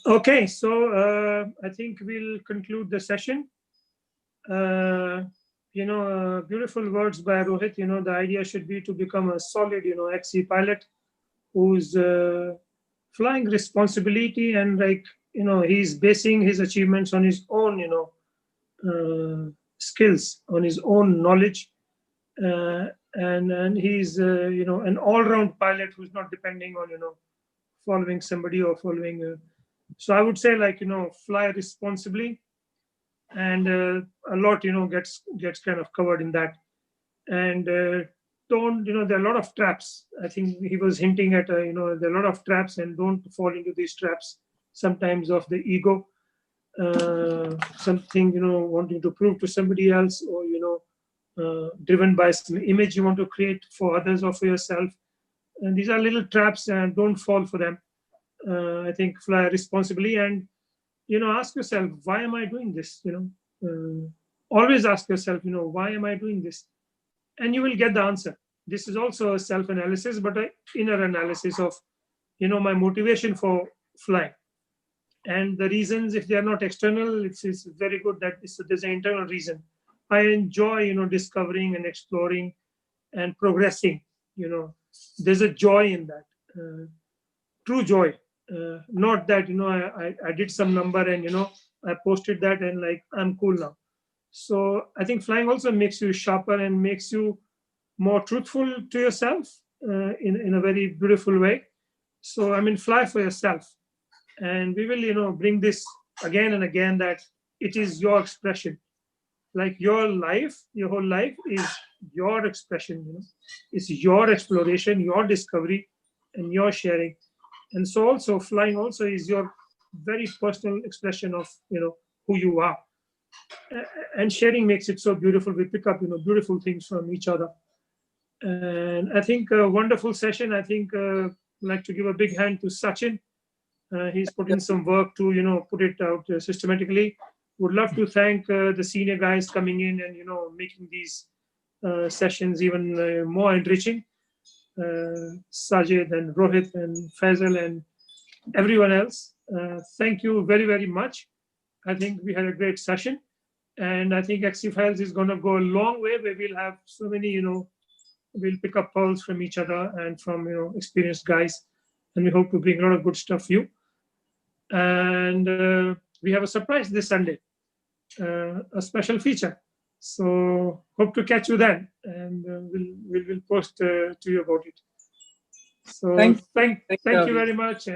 Okay, so I think we'll conclude the session. Beautiful words by Rohit. The idea should be to become a solid, XC pilot who's flying responsibility, and he's basing his achievements on his own, skills, on his own knowledge, and he's an all-round pilot who's not depending on following somebody or following. So I would say fly responsibly, and a lot gets kind of covered in that. And don't there are a lot of traps. I think he was hinting at there are a lot of traps, and don't fall into these traps sometimes of the ego, something wanting to prove to somebody else, or driven by some image you want to create for others or for yourself. And these are little traps, and don't fall for them. I think fly responsibly, and ask yourself, why am I doing this? Always ask yourself, why am I doing this? And you will get the answer. This is also a self-analysis, but an inner analysis of my motivation for flying, and the reasons. If they are not external, it's very good that there's an internal reason. I enjoy discovering and exploring and progressing. There's a joy in that, true joy. Not that I did some number and I posted that and I'm cool now. So I think flying also makes you sharper and makes you more truthful to yourself in a very beautiful way. So fly for yourself, and we will bring this again and again, that it is your expression. Like your life, your whole life is your expression. It's your exploration, your discovery, and your sharing. And so also flying also is your very personal expression of who you are. and sharing makes it so beautiful. We pick up, beautiful things from each other. And I think a wonderful session. I think I'd like to give a big hand to Sachin. He's put in some work to, put it out systematically. Would love to thank the senior guys coming in and, making these sessions even more enriching. Sajid and Rohit and Faisal and everyone else. Thank you very, very much. I think we had a great session. And I think XC-Files is going to go a long way where we'll have so many, we'll pick up pearls from each other and from, experienced guys. And we hope to bring a lot of good stuff for you. And we have a surprise this Sunday, a special feature. So hope to catch you then, and we'll post to you about it. So thank you very much.